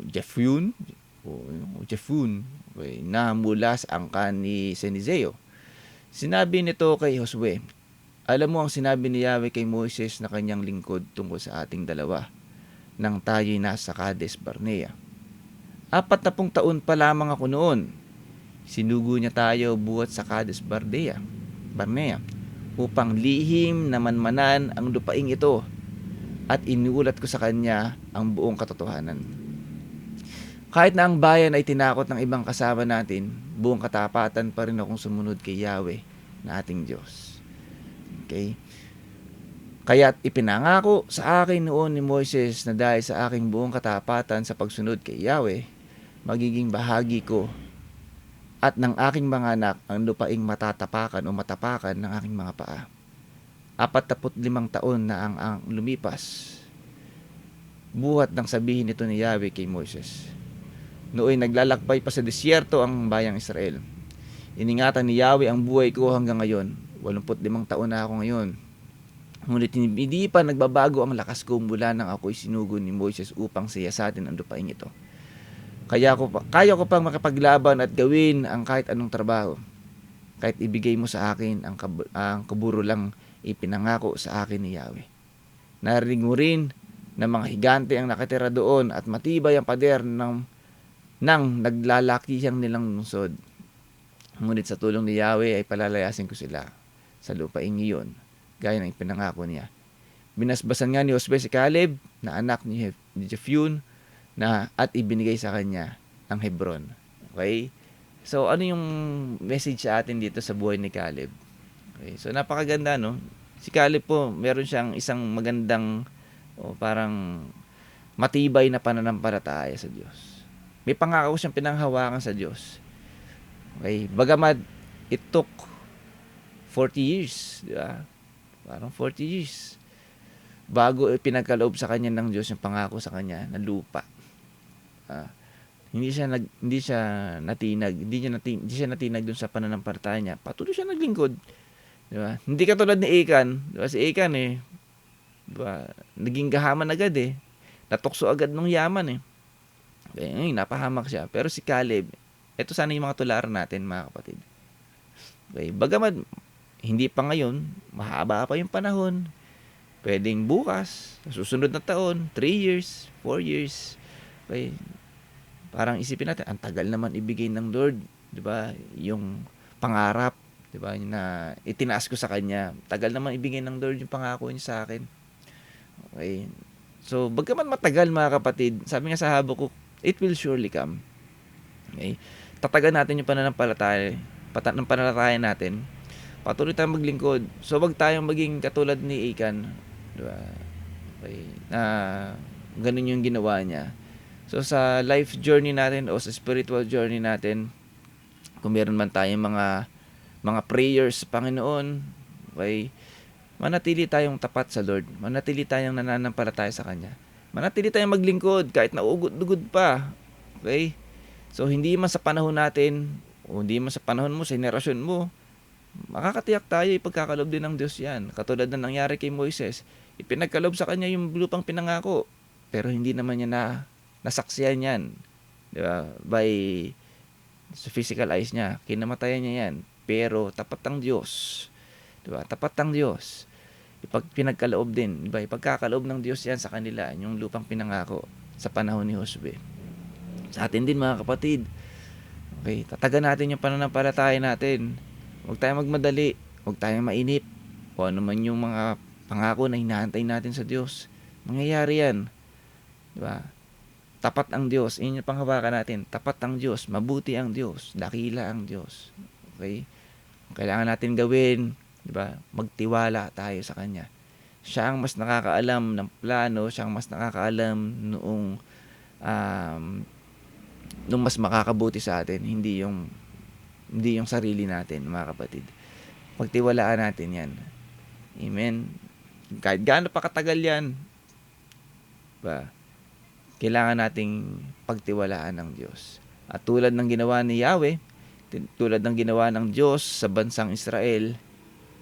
Jephunneh na mula sa angkan ni Senizeo. Sinabi nito kay Josue, alam mo ang sinabi ni Yahweh kay Moses na kanyang lingkod tungkol sa ating dalawa nang tayo'y nasa Kades Barnea. 40 taon pa lamang ako noon. Sinugo niya tayo buhat sa Kades Barnea upang lihim na manmanan ang lupaing ito at iniulat ko sa kanya ang buong katotohanan. Kahit na ang bayan ay tinakot ng ibang kasama natin, buong katapatan pa rin akong sumunod kay Yahweh na ating Diyos. Okay? Kaya't ipinangako sa akin noon ni Moises na dahil sa aking buong katapatan sa pagsunod kay Yahweh, magiging bahagi ko at ng aking mga anak ang lupaing matatapakan o matapakan ng aking mga paa. 45 taon na ang lumipas. Buhat ng sabihin nito ni Yahweh kay Moses. Nooy naglalakbay pa sa disyerto ang bayang Israel. Iningatan ni Yahweh ang buhay ko hanggang ngayon. 85 taon na ako ngayon. Ngunit hindi pa nagbabago ang lakas ko mula nang ako'y sinugo ni Moses upang siyasatin ang lupaing ito. Kaya ko pang makapaglaban at gawin ang kahit anong trabaho. Kahit ibigay mo sa akin ang kaburo lang ipinangako sa akin ni Yahweh. Narinig mo rin na mga higante ang nakatira doon at matibay ang pader ng naglalakihang nilang lungsod. Ngunit sa tulong ni Yahweh ay palalayasin ko sila sa lupaing iyon, gaya ng ipinangako niya. Binasbasan nga ni Josue si Caleb na anak ni Jephunneh at ibinigay sa kanya ang Hebron. Okay? So, ano yung message sa atin dito sa buhay ni Caleb? Okay, so, napakaganda, no? Si Caleb po, meron siyang isang magandang parang matibay na pananampalataya sa Diyos. May pangako siyang pinanghawakan sa Diyos. Okay? Bagamat it took 40 years, di ba? Parang 40 years bago pinagkaloob sa kanya ng Diyos yung pangako sa kanya na lupa. Hindi siya natinag dun sa pananampalataya niya. Patuloy siya naglingkod. Di ba? Hindi katulad ni Achan. Di ba? Si Achan di ba? Naging gahaman agad Natukso agad ng yaman Kaya napahamak siya. Pero si Caleb, ito sana yung mga tularan natin mga kapatid. Okay? Bagamat hindi pa ngayon, mahaba pa yung panahon. Pwedeng bukas, susunod na taon, 3 years, 4 years. Okay? Parang isipin natin, ang tagal naman ibigay ng Lord, 'di ba? Yung pangarap, 'di ba, na itinaas ko sa kanya. Tagal naman ibigay ng Lord yung pangako niya sa akin. Okay? So, bagaman matagal mga kapatid, sabi nga sa Habakuk, it will surely come. Okay? Tatagan natin yung pananampalataya natin. Patuloy tayong maglingkod. So, wag tayong maging katulad ni Achan, 'di ba? Okay? Na ganun yung ginawa niya. So, sa life journey natin o sa spiritual journey natin, Kung meron man tayong mga prayers sa Panginoon, okay, manatili tayong tapat sa Lord. Manatili tayong nananampalataya sa Kanya. Manatili tayong maglingkod kahit nauugod-ugod pa. Okay? So, hindi man sa panahon natin, o hindi man sa panahon mo, sa henerasyon mo, makakatiyak tayo, ipagkakalob din ng Diyos yan. Katulad na nangyari kay Moises, ipinagkalob sa kanya yung lupang pinangako. Pero hindi naman niya nasaksiyan yan. Diba? Sa physical eyes niya, kinamatayan niya yan. Pero tapat ang Diyos. Diba? Tapat ang Diyos. Pinagkaloob din. Diba? Ipagkakaloob ng Diyos yan sa kanila, yung lupang pinangako sa panahon ni Josue. Sa atin din mga kapatid. Okay, tatagan natin yung pananampalataya natin. Huwag tayong magmadali. Huwag tayong mainip. Kung ano man yung mga pangako na hinahantay natin sa Diyos, mangyayari yan. Diba? Tapat ang Diyos. Yun yung panghawakan natin. Tapat ang Diyos. Mabuti ang Diyos. Dakila ang Diyos. Okay? Ang kailangan natin gawin, diba? Magtiwala tayo sa Kanya. Siya ang mas nakakaalam ng plano. Siya ang mas nakakaalam noong mas makakabuti sa atin. Hindi yung sarili natin, mga kapatid. Pagtiwalaan natin yan. Amen. Kahit gaano pa katagal yan, diba? Kailangan nating pagtiwalaan ng Diyos. At tulad ng ginawa ni Yahweh, tulad ng ginawa ng Diyos sa bansang Israel,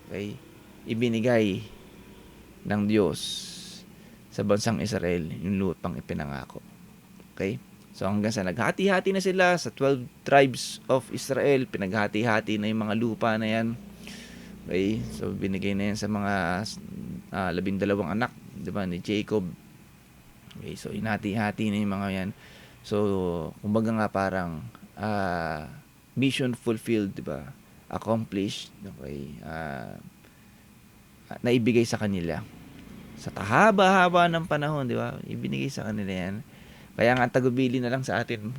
okay, ibinigay ng Diyos sa bansang Israel yung lupang ipinangako. Okay? So hanggang sa naghati-hati na sila sa 12 tribes of Israel, pinaghati-hati na yung mga lupa na yan. Okay? So binigay na yan sa mga 12 anak, 'di ba, ni Jacob. Okay, so inhati-hati na yung mga yan. So, kumbaga nga parang mission fulfilled, di ba? Accomplished, okay? Naibigay sa kanila. Sa tahaba-haba ng panahon, di ba? Ibinigay sa kanila yan. Kaya nga tagubili na lang sa atin.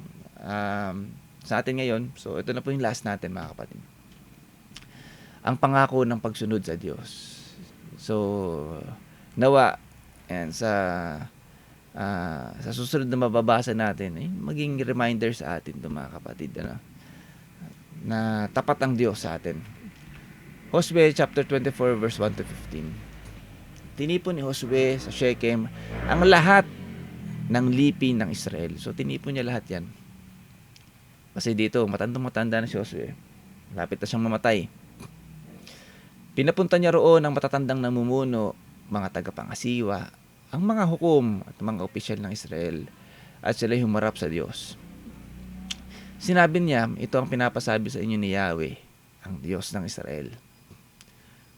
Sa atin ngayon, so ito na po yung last natin, mga kapatid. Ang pangako ng pagsunod sa Diyos. So, nawa, and sa susunod na mababasa natin, maging reminder sa atin ito, mga kapatid, na tapat ang Diyos sa atin. Josue chapter 24 verse 1 to 15. Tinipon ni Josue sa Shechem ang lahat ng lipi ng Israel. So tinipon niya lahat yan. Kasi dito, matanda na si Josue. Lapit na siyang mamatay. Pinapunta niya roon ang matatandang namumuno, mga tagapangasiwa, ang mga hukom at mga opisyal ng Israel, at sila'y humarap sa Diyos. Sinabi niya, ito ang pinapasabi sa inyo ni Yahweh, ang Diyos ng Israel.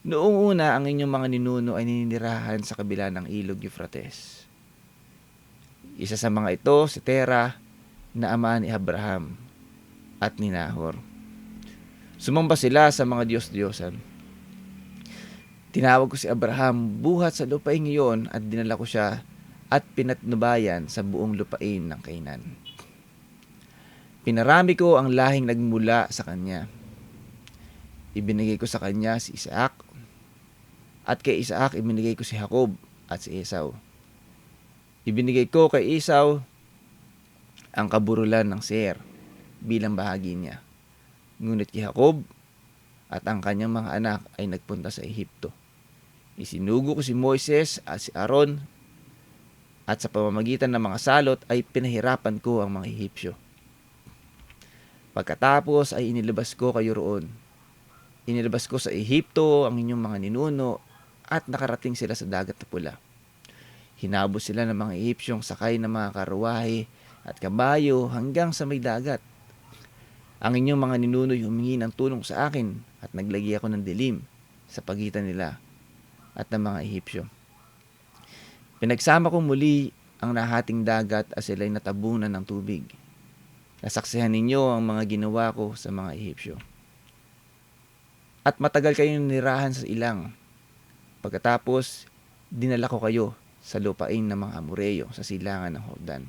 Noong una, ang inyong mga ninuno ay nininirahan sa kabila ng ilog Euphrates. Isa sa mga ito, si Terah, na ama ni Abraham at ni Nahor. Sumamba sila sa mga Diyos-Diyosan. Tinawag ko si Abraham buhat sa lupain ngayon at dinala ko siya at pinatnubayan sa buong lupain ng Canaan. Pinarami ko ang lahing nagmula sa kanya. Ibinigay ko sa kanya si Isaac, at kay Isaac ibinigay ko si Jacob at si Esau. Ibinigay ko kay Esau ang kaburulan ng Seir bilang bahagi niya. Ngunit kay Jacob at ang kanyang mga anak ay nagpunta sa Ehipto. Isinugo ko si Moises at si Aaron, at sa pamamagitan ng mga salot ay pinahirapan ko ang mga Ehipsyo. Pagkatapos ay inilabas ko kayo roon. Inilabas ko sa Ehipto ang inyong mga ninuno at nakarating sila sa dagat na pula. Hinabos sila ng mga Ehipsyong sakay ng mga karuwahe at kabayo hanggang sa may dagat. Ang inyong mga ninuno'y humingi ng tulong sa akin at naglagay ako ng dilim sa pagitan nila at ng mga Ehipsyo. Pinagsama ko muli ang nahating dagat at sila'y natabunan ng tubig. Nasaksihan ninyo ang mga ginawa ko sa mga Ehipsyo. At matagal kayong nirahan sa ilang. Pagkatapos, dinala ko kayo sa lupain ng mga Amoreyo sa silangan ng Jordan.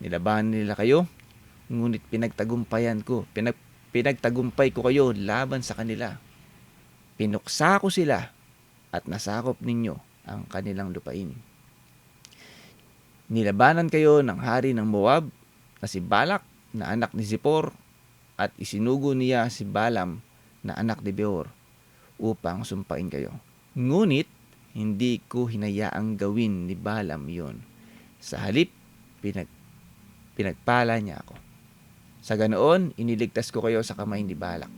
Nilabanan nila kayo, ngunit pinagtagumpay ko kayo laban sa kanila. Pinuksa ko sila at nasakop ninyo ang kanilang lupain. Nilabanan kayo ng hari ng Moab na si Balak na anak ni Zippor at isinugo niya si Balaam na anak ni Beor upang sumpain kayo. Ngunit hindi ko hinayaang gawin ni Balaam yon. Sa halip, pinagpala niya ako. Sa ganoon, iniligtas ko kayo sa kamay ni Balak.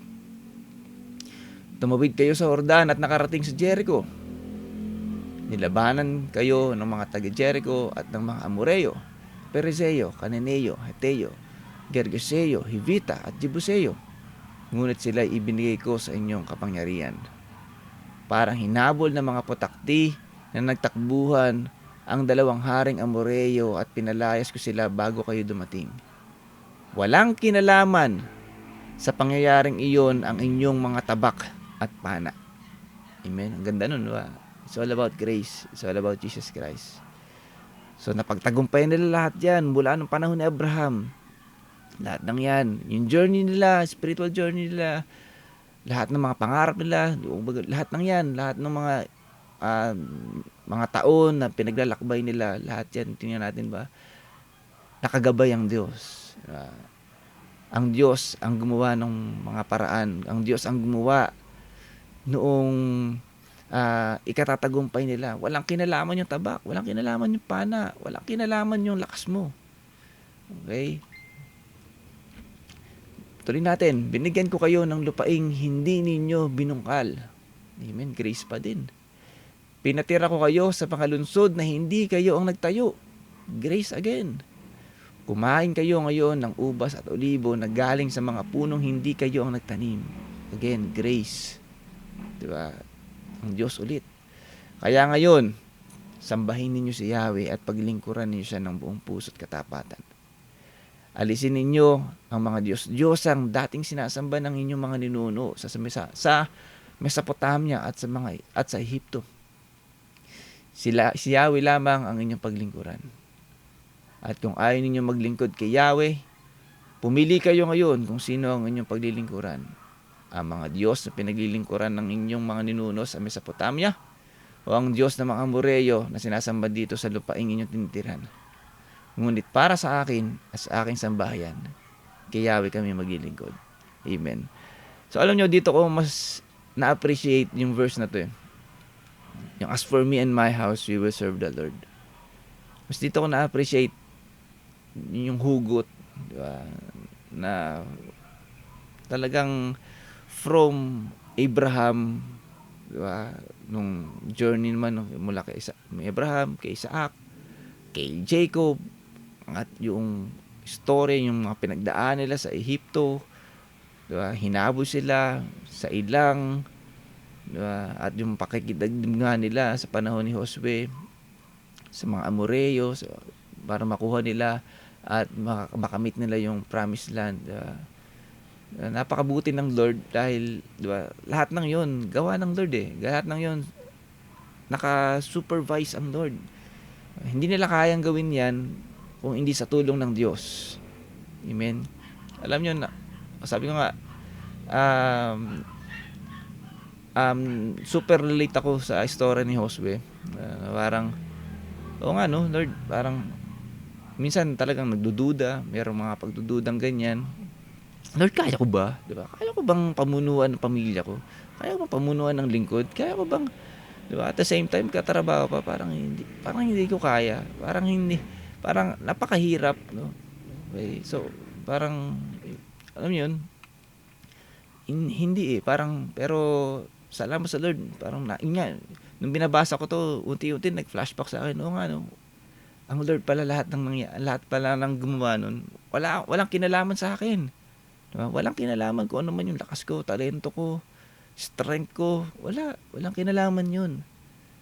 Tumawid kayo sa Jordan at nakarating sa Jericho. Nilabanan kayo ng mga taga-Jericho at ng mga Amoreo, Perizeo, Cananeo, Heteo, Gergeseo, Hivita at Jebuseo. Ngunit sila ibinigay ko sa inyong kapangyarihan. Parang hinabol ng mga putakti na nagtakbuhan ang 2 haring Amoreo at pinalayas ko sila bago kayo dumating. Walang kinalaman sa pangyayaring iyon ang inyong mga tabak at pana. Amen. Ang ganda nun, diba? It's all about grace. It's all about Jesus Christ. So napagtagumpayan nila lahat yan mula nung panahon ni Abraham. Lahat ng yan. Yung journey nila, spiritual journey nila, lahat ng mga pangarap nila, lahat ng yan, lahat ng mga taon na pinaglalakbay nila, lahat yan, tingnan natin ba, nakagabay ang Diyos. Ang Diyos ang gumawa ng mga paraan. Ang Diyos ang gumawa noong ikatatagumpay nila. Walang kinalaman yung tabak, walang kinalaman yung pana, walang kinalaman yung lakas mo. Okay? Tuloy natin, binigyan ko kayo ng lupaing hindi ninyo binungkal. Amen, grace pa din. Pinatira ko kayo sa pangalunsod na hindi kayo ang nagtayo. Grace again. Kumain kayo ngayon ng ubas at olibo na galing sa mga punong hindi kayo ang nagtanim. Again, grace. Diba? Ang Diyos ulit. Kaya ngayon, sambahin ninyo si Yahweh at paglingkuran ninyo siya ng buong puso at katapatan. Alisin ninyo ang mga Diyos ang dating sinasamba ng inyong mga ninuno sa Mesopotamia at sa Ehipto. Si Yahweh lamang ang inyong paglingkuran. At kung ayaw ninyo maglingkod kay Yahweh, pumili kayo ngayon kung sino ang inyong paglilingkuran. Ang mga Diyos na pinaglilingkuran ng inyong mga ninuno sa Mesopotamia o ang Diyos ng mga Amoreo na sinasamba dito sa lupaing inyong tinitirhan. Ngunit para sa akin at sa aking sambahayan, kay Yahweh kami maglilingkod. Amen. So alam nyo, dito ko mas na-appreciate yung verse na to. Yung as for me and my house, we will serve the Lord. Mas dito ko na-appreciate yung hugot, diba? Na talagang from Abraham, diba? Nung journey naman mula kay Abraham, kay Isaac, kay Jacob, at yung story, yung mga pinagdaan nila sa Ehipto, diba? Hinabol sila sa ilang, diba? At yung pakikidagdag nga nila sa panahon ni Josue sa mga Amoreo para makuha nila at makamit nila yung promised land. Diba? Napakabuti ng Lord dahil, diba, lahat ng yon gawa ng Lord lahat ng yon naka-supervise ang Lord. Hindi nila kayang gawin yan kung hindi sa tulong ng Diyos. Amen. Alam nyo na, sabi ko nga, super relate ako sa story ni Josue. Parang, oo nga no, Lord, parang, minsan talagang nagdududa, mayroong mga pagdududang ganyan. Lord, kaya ko ba? Diba? Kaya ko bang pamunuan ng pamilya ko? Kaya ko bang pamunuan ng lingkod? Kaya ko bang, diba? At the same time, katrabaho pa, parang hindi ko kaya. Parang napakahirap, no? Okay, so, parang, alam mo yun, hindi parang, pero, salamat sa Lord, parang, nung binabasa ko to, unti-unti, nag-flashback sa akin, oo nga, no? Ang Lord pala lahat pala ng gumawa nun, walang kinalaman sa akin. Diba? Walang kinalaman kung ano man yung lakas ko, talento ko, strength ko, walang kinalaman yun.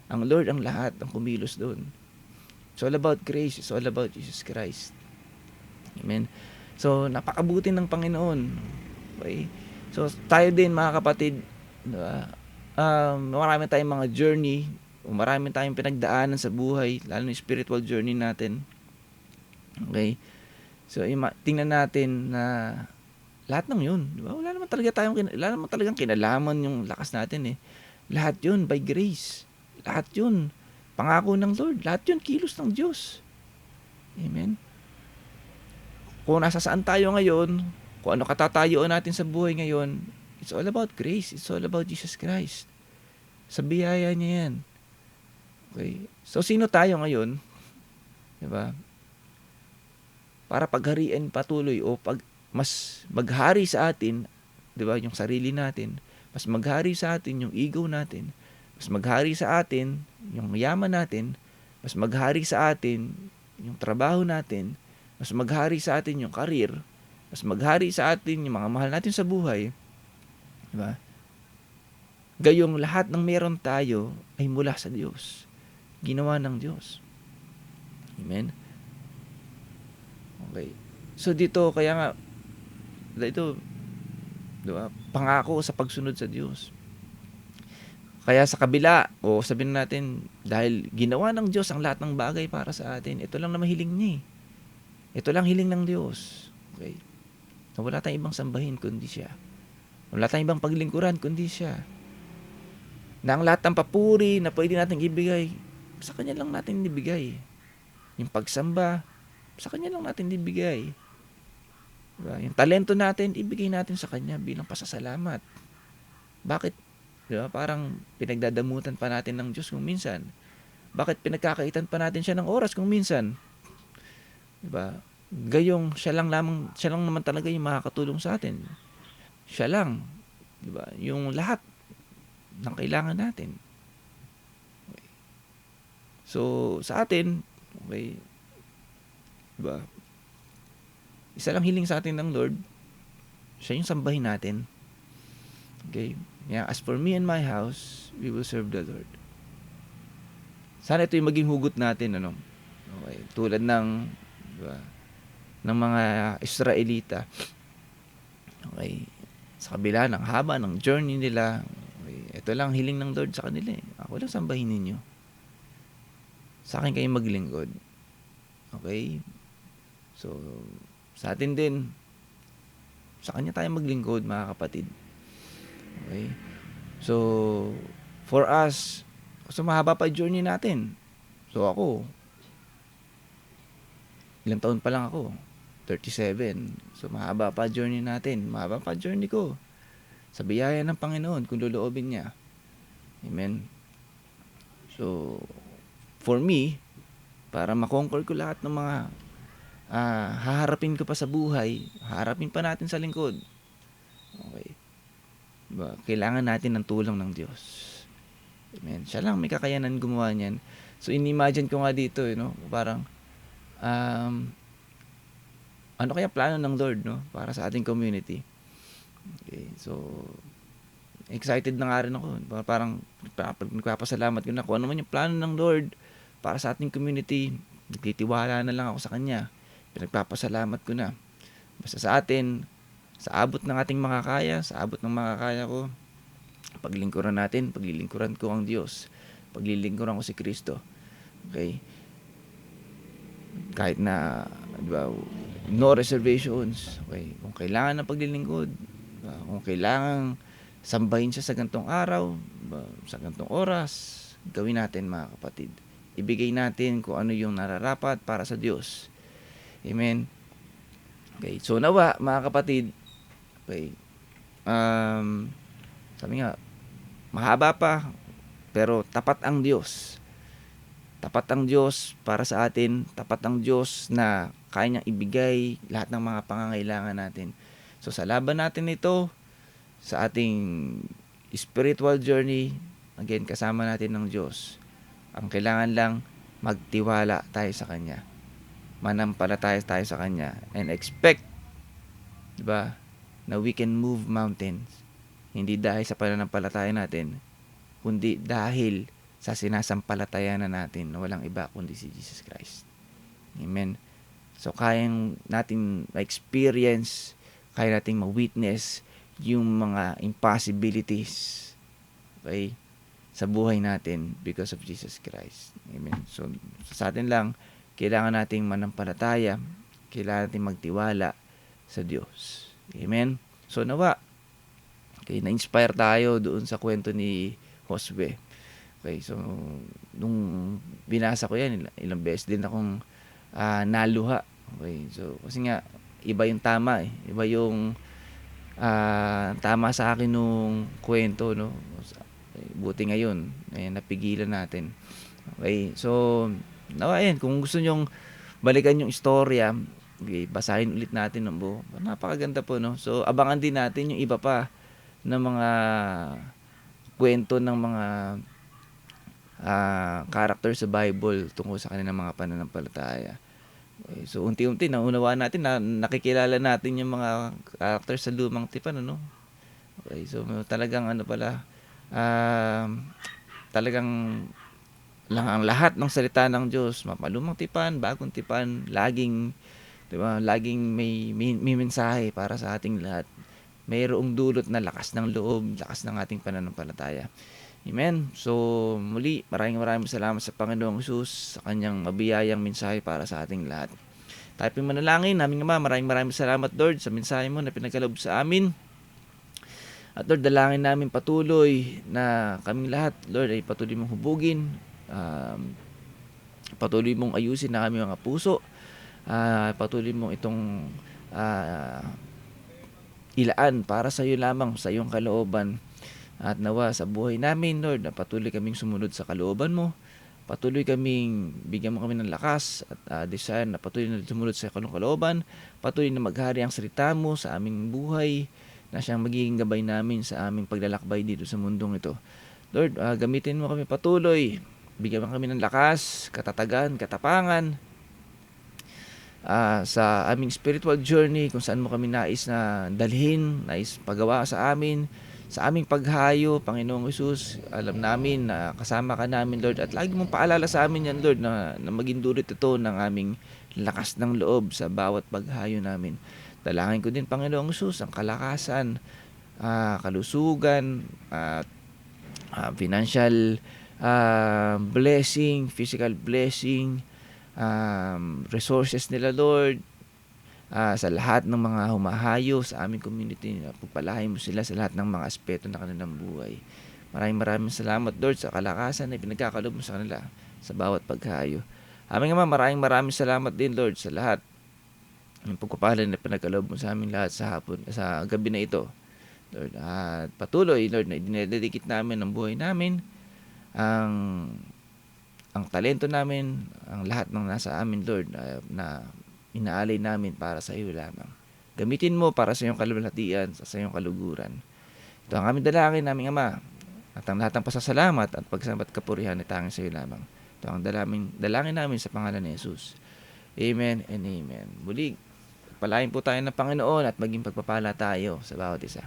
Ang Lord ang lahat, ang kumilos doon. It's all about grace. It's all about Jesus Christ. Amen. So, napakabuti ng Panginoon. Okay? So, tayo din mga kapatid, diba? Marami tayong mga journey, marami tayong pinagdaanan sa buhay, lalo yung spiritual journey natin. Okay? So, tingnan natin na lahat ng yun, diba? Wala naman talagang kinalaman yung lakas natin Lahat yun by grace. Lahat yun pangako ng Lord. Lahat yun kilos ng Diyos. Amen. Kung nasa saan tayo ngayon, Kung ano katatayuan natin sa buhay ngayon, it's all about grace. It's all about Jesus Christ. Sa biyaya niya yan. Okay? So, sino tayo ngayon? Diba? Para pagharian patuloy o mas maghari sa atin, diba, yung sarili natin, mas maghari sa atin yung ego natin, mas maghari sa atin yung yaman natin, mas maghari sa atin yung trabaho natin, mas maghari sa atin yung karir, mas maghari sa atin yung mga mahal natin sa buhay. Diba? Gayong lahat ng meron tayo ay mula sa Diyos. Ginawa ng Diyos. Amen? Okay. So dito, kaya nga, ito, diba, pangako sa pagsunod sa Diyos. Kaya sa kabila, o sabihin natin, dahil ginawa ng Diyos ang lahat ng bagay para sa atin, ito lang naman hiling niya. Ito lang hiling ng Diyos. Okay. So, wala tayong ibang sambahin kundi siya. Wala tayong ibang paglingkuran kundi siya. Na ang lahat ng papuri na pwede natin ibigay, sa Kanya lang natin ibigay. Yung pagsamba, sa Kanya lang natin ibigay. Diba? Yung talento natin, ibigay natin sa Kanya bilang pasasalamat. Bakit? Diba? Parang pinagdadamutan pa natin ng Diyos kung minsan. Bakit pinagkakaitan pa natin siya ng oras kung minsan? Diba? Gayong siya lang naman talaga yung makakatulong sa atin. Siya lang. Diba? Yung lahat ng kailangan natin. Okay. So, sa atin, okay, diba? Isa lang hiling sa atin ng Lord, siya yung sambahin natin. Okay? Yeah, as for me and my house, we will serve the Lord. Sana ito yung maging hugot natin, ano? Okay, tulad ng, diba, ng mga Israelita. Okay, sa kabila ng haba ng journey nila, okay, ito lang hiling ng Lord sa kanila. Ako lang sambahin ninyo. Sa akin kayo maglingkod. Okay? So, sa atin din, sa Kanya tayo maglingkod, mga kapatid. Okay? So, for us, so mahaba pa journey natin. So, ako, ilang taon pa lang ako? 37. So, mahaba pa journey natin. Mahaba pa journey ko. Sa biyaya ng Panginoon, kung loloobin niya. Amen? So, for me, para makonquer ko lahat ng mga haharapin ko pa sa buhay, haharapin pa natin sa lingkod. Okay. Diba? Kailangan natin ng tulong ng Diyos. Amen. Siya lang may kakayanan gumawa niyan. So, inimagine ko nga dito, parang, ano kaya plano ng Lord, para sa ating community. Okay. So, excited na nga rin ako. Parang, nagpapasalamat ko na kung ano man yung plano ng Lord para sa ating community. Nagtitiwala na lang ako sa Kanya. Pinagpapasalamat ko na. Basta sa atin, sa abot ng ating makakaya, sa abot ng makakaya ko, paglingkuran natin, paglilingkuran ko ang Diyos. Paglilingkuran ko si Kristo. Okay? Kahit na, diba, no reservations. Okay? Kung kailangan ng paglilingkod, diba, kung kailangan sambahin siya sa gantong araw, diba, sa gantong oras, gawin natin, mga kapatid. Ibigay natin kung ano yung nararapat para sa Diyos. Amen. Okay, so nawa, mga kapatid, okay, sabi nga, mahaba pa, pero tapat ang Diyos. Tapat ang Diyos para sa atin, tapat ang Diyos na kaya niyang ibigay lahat ng mga pangangailangan natin. So sa laban natin ito, sa ating spiritual journey, again, kasama natin ng Diyos. Ang kailangan lang, magtiwala tayo sa Kanya. Manampalataya tayo sa Kanya. And expect, diba, na we can move mountains. Hindi dahil sa pananampalataya natin, kundi dahil sa sinasampalatayanan natin na walang iba kundi si Jesus Christ. Amen. So, kayang natin ma-experience, kaya nating ma-witness yung mga impossibilities, okay, sa buhay natin because of Jesus Christ. Amen. So, sa atin lang, kailangan nating manampalataya, kailangan nating magtiwala sa Diyos. Amen. So, nawa, okay, na-inspire tayo doon sa kwento ni Josue. Okay, so, nung binasa ko yan, ilang beses din akong naluha. Okay, so, kasi nga, iba yung tama eh. Iba yung tama sa akin nung kwento, no? Buti ngayon, napigilan natin. Okay, so, nawa yan, kung gusto nyong balikan yung istorya, okay, basahin ulit natin ng buo. Napakaganda po, no? So, abangan din natin yung iba pa ng mga kwento ng mga character sa Bible tungkol sa kanilang mga pananampalataya. Okay, so, unti-unti, naunawaan natin, nakikilala natin yung mga character sa lumang tipan, ano? Okay, so, talagang talagang ang lahat ng salita ng Diyos, mapalumang tipan, bagong tipan, laging, di ba, laging may mensahe para sa ating lahat. Mayroong dulot na lakas ng loob, lakas ng ating pananampalataya. Amen. So, muli, maraming salamat sa Panginoong Hesus sa kanyang mabiyayang mensahe para sa ating lahat. Tayo manalangin, naming Ama, maraming salamat, Lord, sa mensahe mo na pinagkaloob sa amin. At Lord, dalangin namin patuloy na kaming lahat, Lord, ay patuloy mong hubugin, patuloy mong ayusin na kami mga puso, patuloy mong itong ilaan para sa iyo lamang, sa iyong kalooban. At nawa sa buhay namin, Lord, na patuloy kaming sumunod sa kalooban mo, patuloy kaming bigyan mo kami ng lakas at desire na patuloy na sumunod sa iyong kalooban, patuloy na maghari ang salita mo sa aming buhay, na siyang magiging gabay namin sa aming paglalakbay dito sa mundong ito. Lord, gamitin mo kami patuloy, bigyan mo kami ng lakas, katatagan, katapangan, sa aming spiritual journey, kung saan mo kami nais na dalhin, nais pagawa sa amin, sa aming paghayo, Panginoong Hesus. Alam namin na kasama ka namin, Lord, at lagi mong paalala sa amin yan, Lord, na maging dulot ito ng aming lakas ng loob sa bawat paghayo namin. Dalangin ko din, Panginoong Hesus, ang kalakasan, kalusugan, financial blessing, physical blessing, resources nila, Lord, sa lahat ng mga humahayo sa aming community. Pagpalain mo sila sa lahat ng mga aspeto ng kanilang buhay. Maraming salamat, Lord, sa kalakasan na pinagkakaloob mo sa kanila sa bawat paghayo. Aming Ama, maraming salamat din, Lord, sa lahat ng pagpapalan na pinagkaloob mo sa amin lahat sa gabi na ito, Lord. At patuloy, Lord, na dinededicate namin ang buhay namin, ang talento namin, ang lahat ng nasa amin, Lord, na inaalay namin para sa iyo lamang. Gamitin mo para sa iyong kaluwalhatian, sa iyong kaluguran. Ito ang aming dalangin, naming Ama, at ang lahat ng pasasalamat at pagsambat kapurihan ay tanging sa iyo lamang. Ito ang dalangin namin sa pangalan ni Jesus. Amen and amen. Muli, palain po tayo ng Panginoon at maging pagpapala tayo sa bawat isa.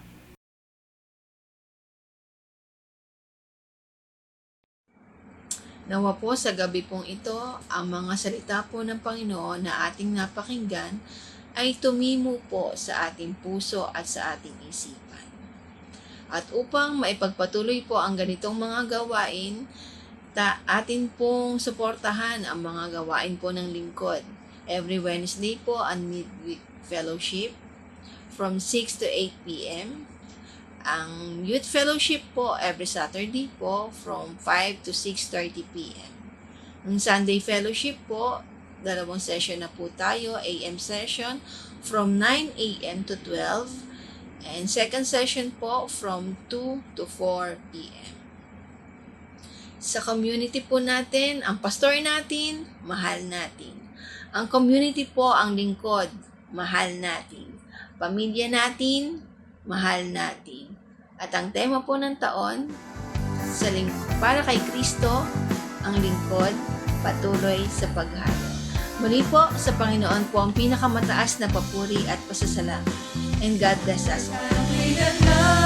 Nawa po sa gabi pong ito, ang mga salita po ng Panginoon na ating napakinggan ay tumimo po sa ating puso at sa ating isipan. At upang maipagpatuloy po ang ganitong mga gawain, atin pong suportahan ang mga gawain po ng lingkod. Every Wednesday po ang Midweek Fellowship from 6 to 8 p.m. Ang Youth Fellowship po every Saturday po from 5 to 6:30 p.m. Ang Sunday Fellowship po, 2 session na po tayo, AM session from 9 a.m. to 12 and second session po from 2 to 4 p.m. Sa community po natin, ang pastor natin, mahal natin. Ang community po ang lingkod, mahal natin. Pamilya natin, mahal natin. At ang tema po ng taon, para kay Kristo, ang lingkod, patuloy sa paghayo. Muli po, sa Panginoon po ang pinakamataas na papuri at pasasalamat. And God bless us all.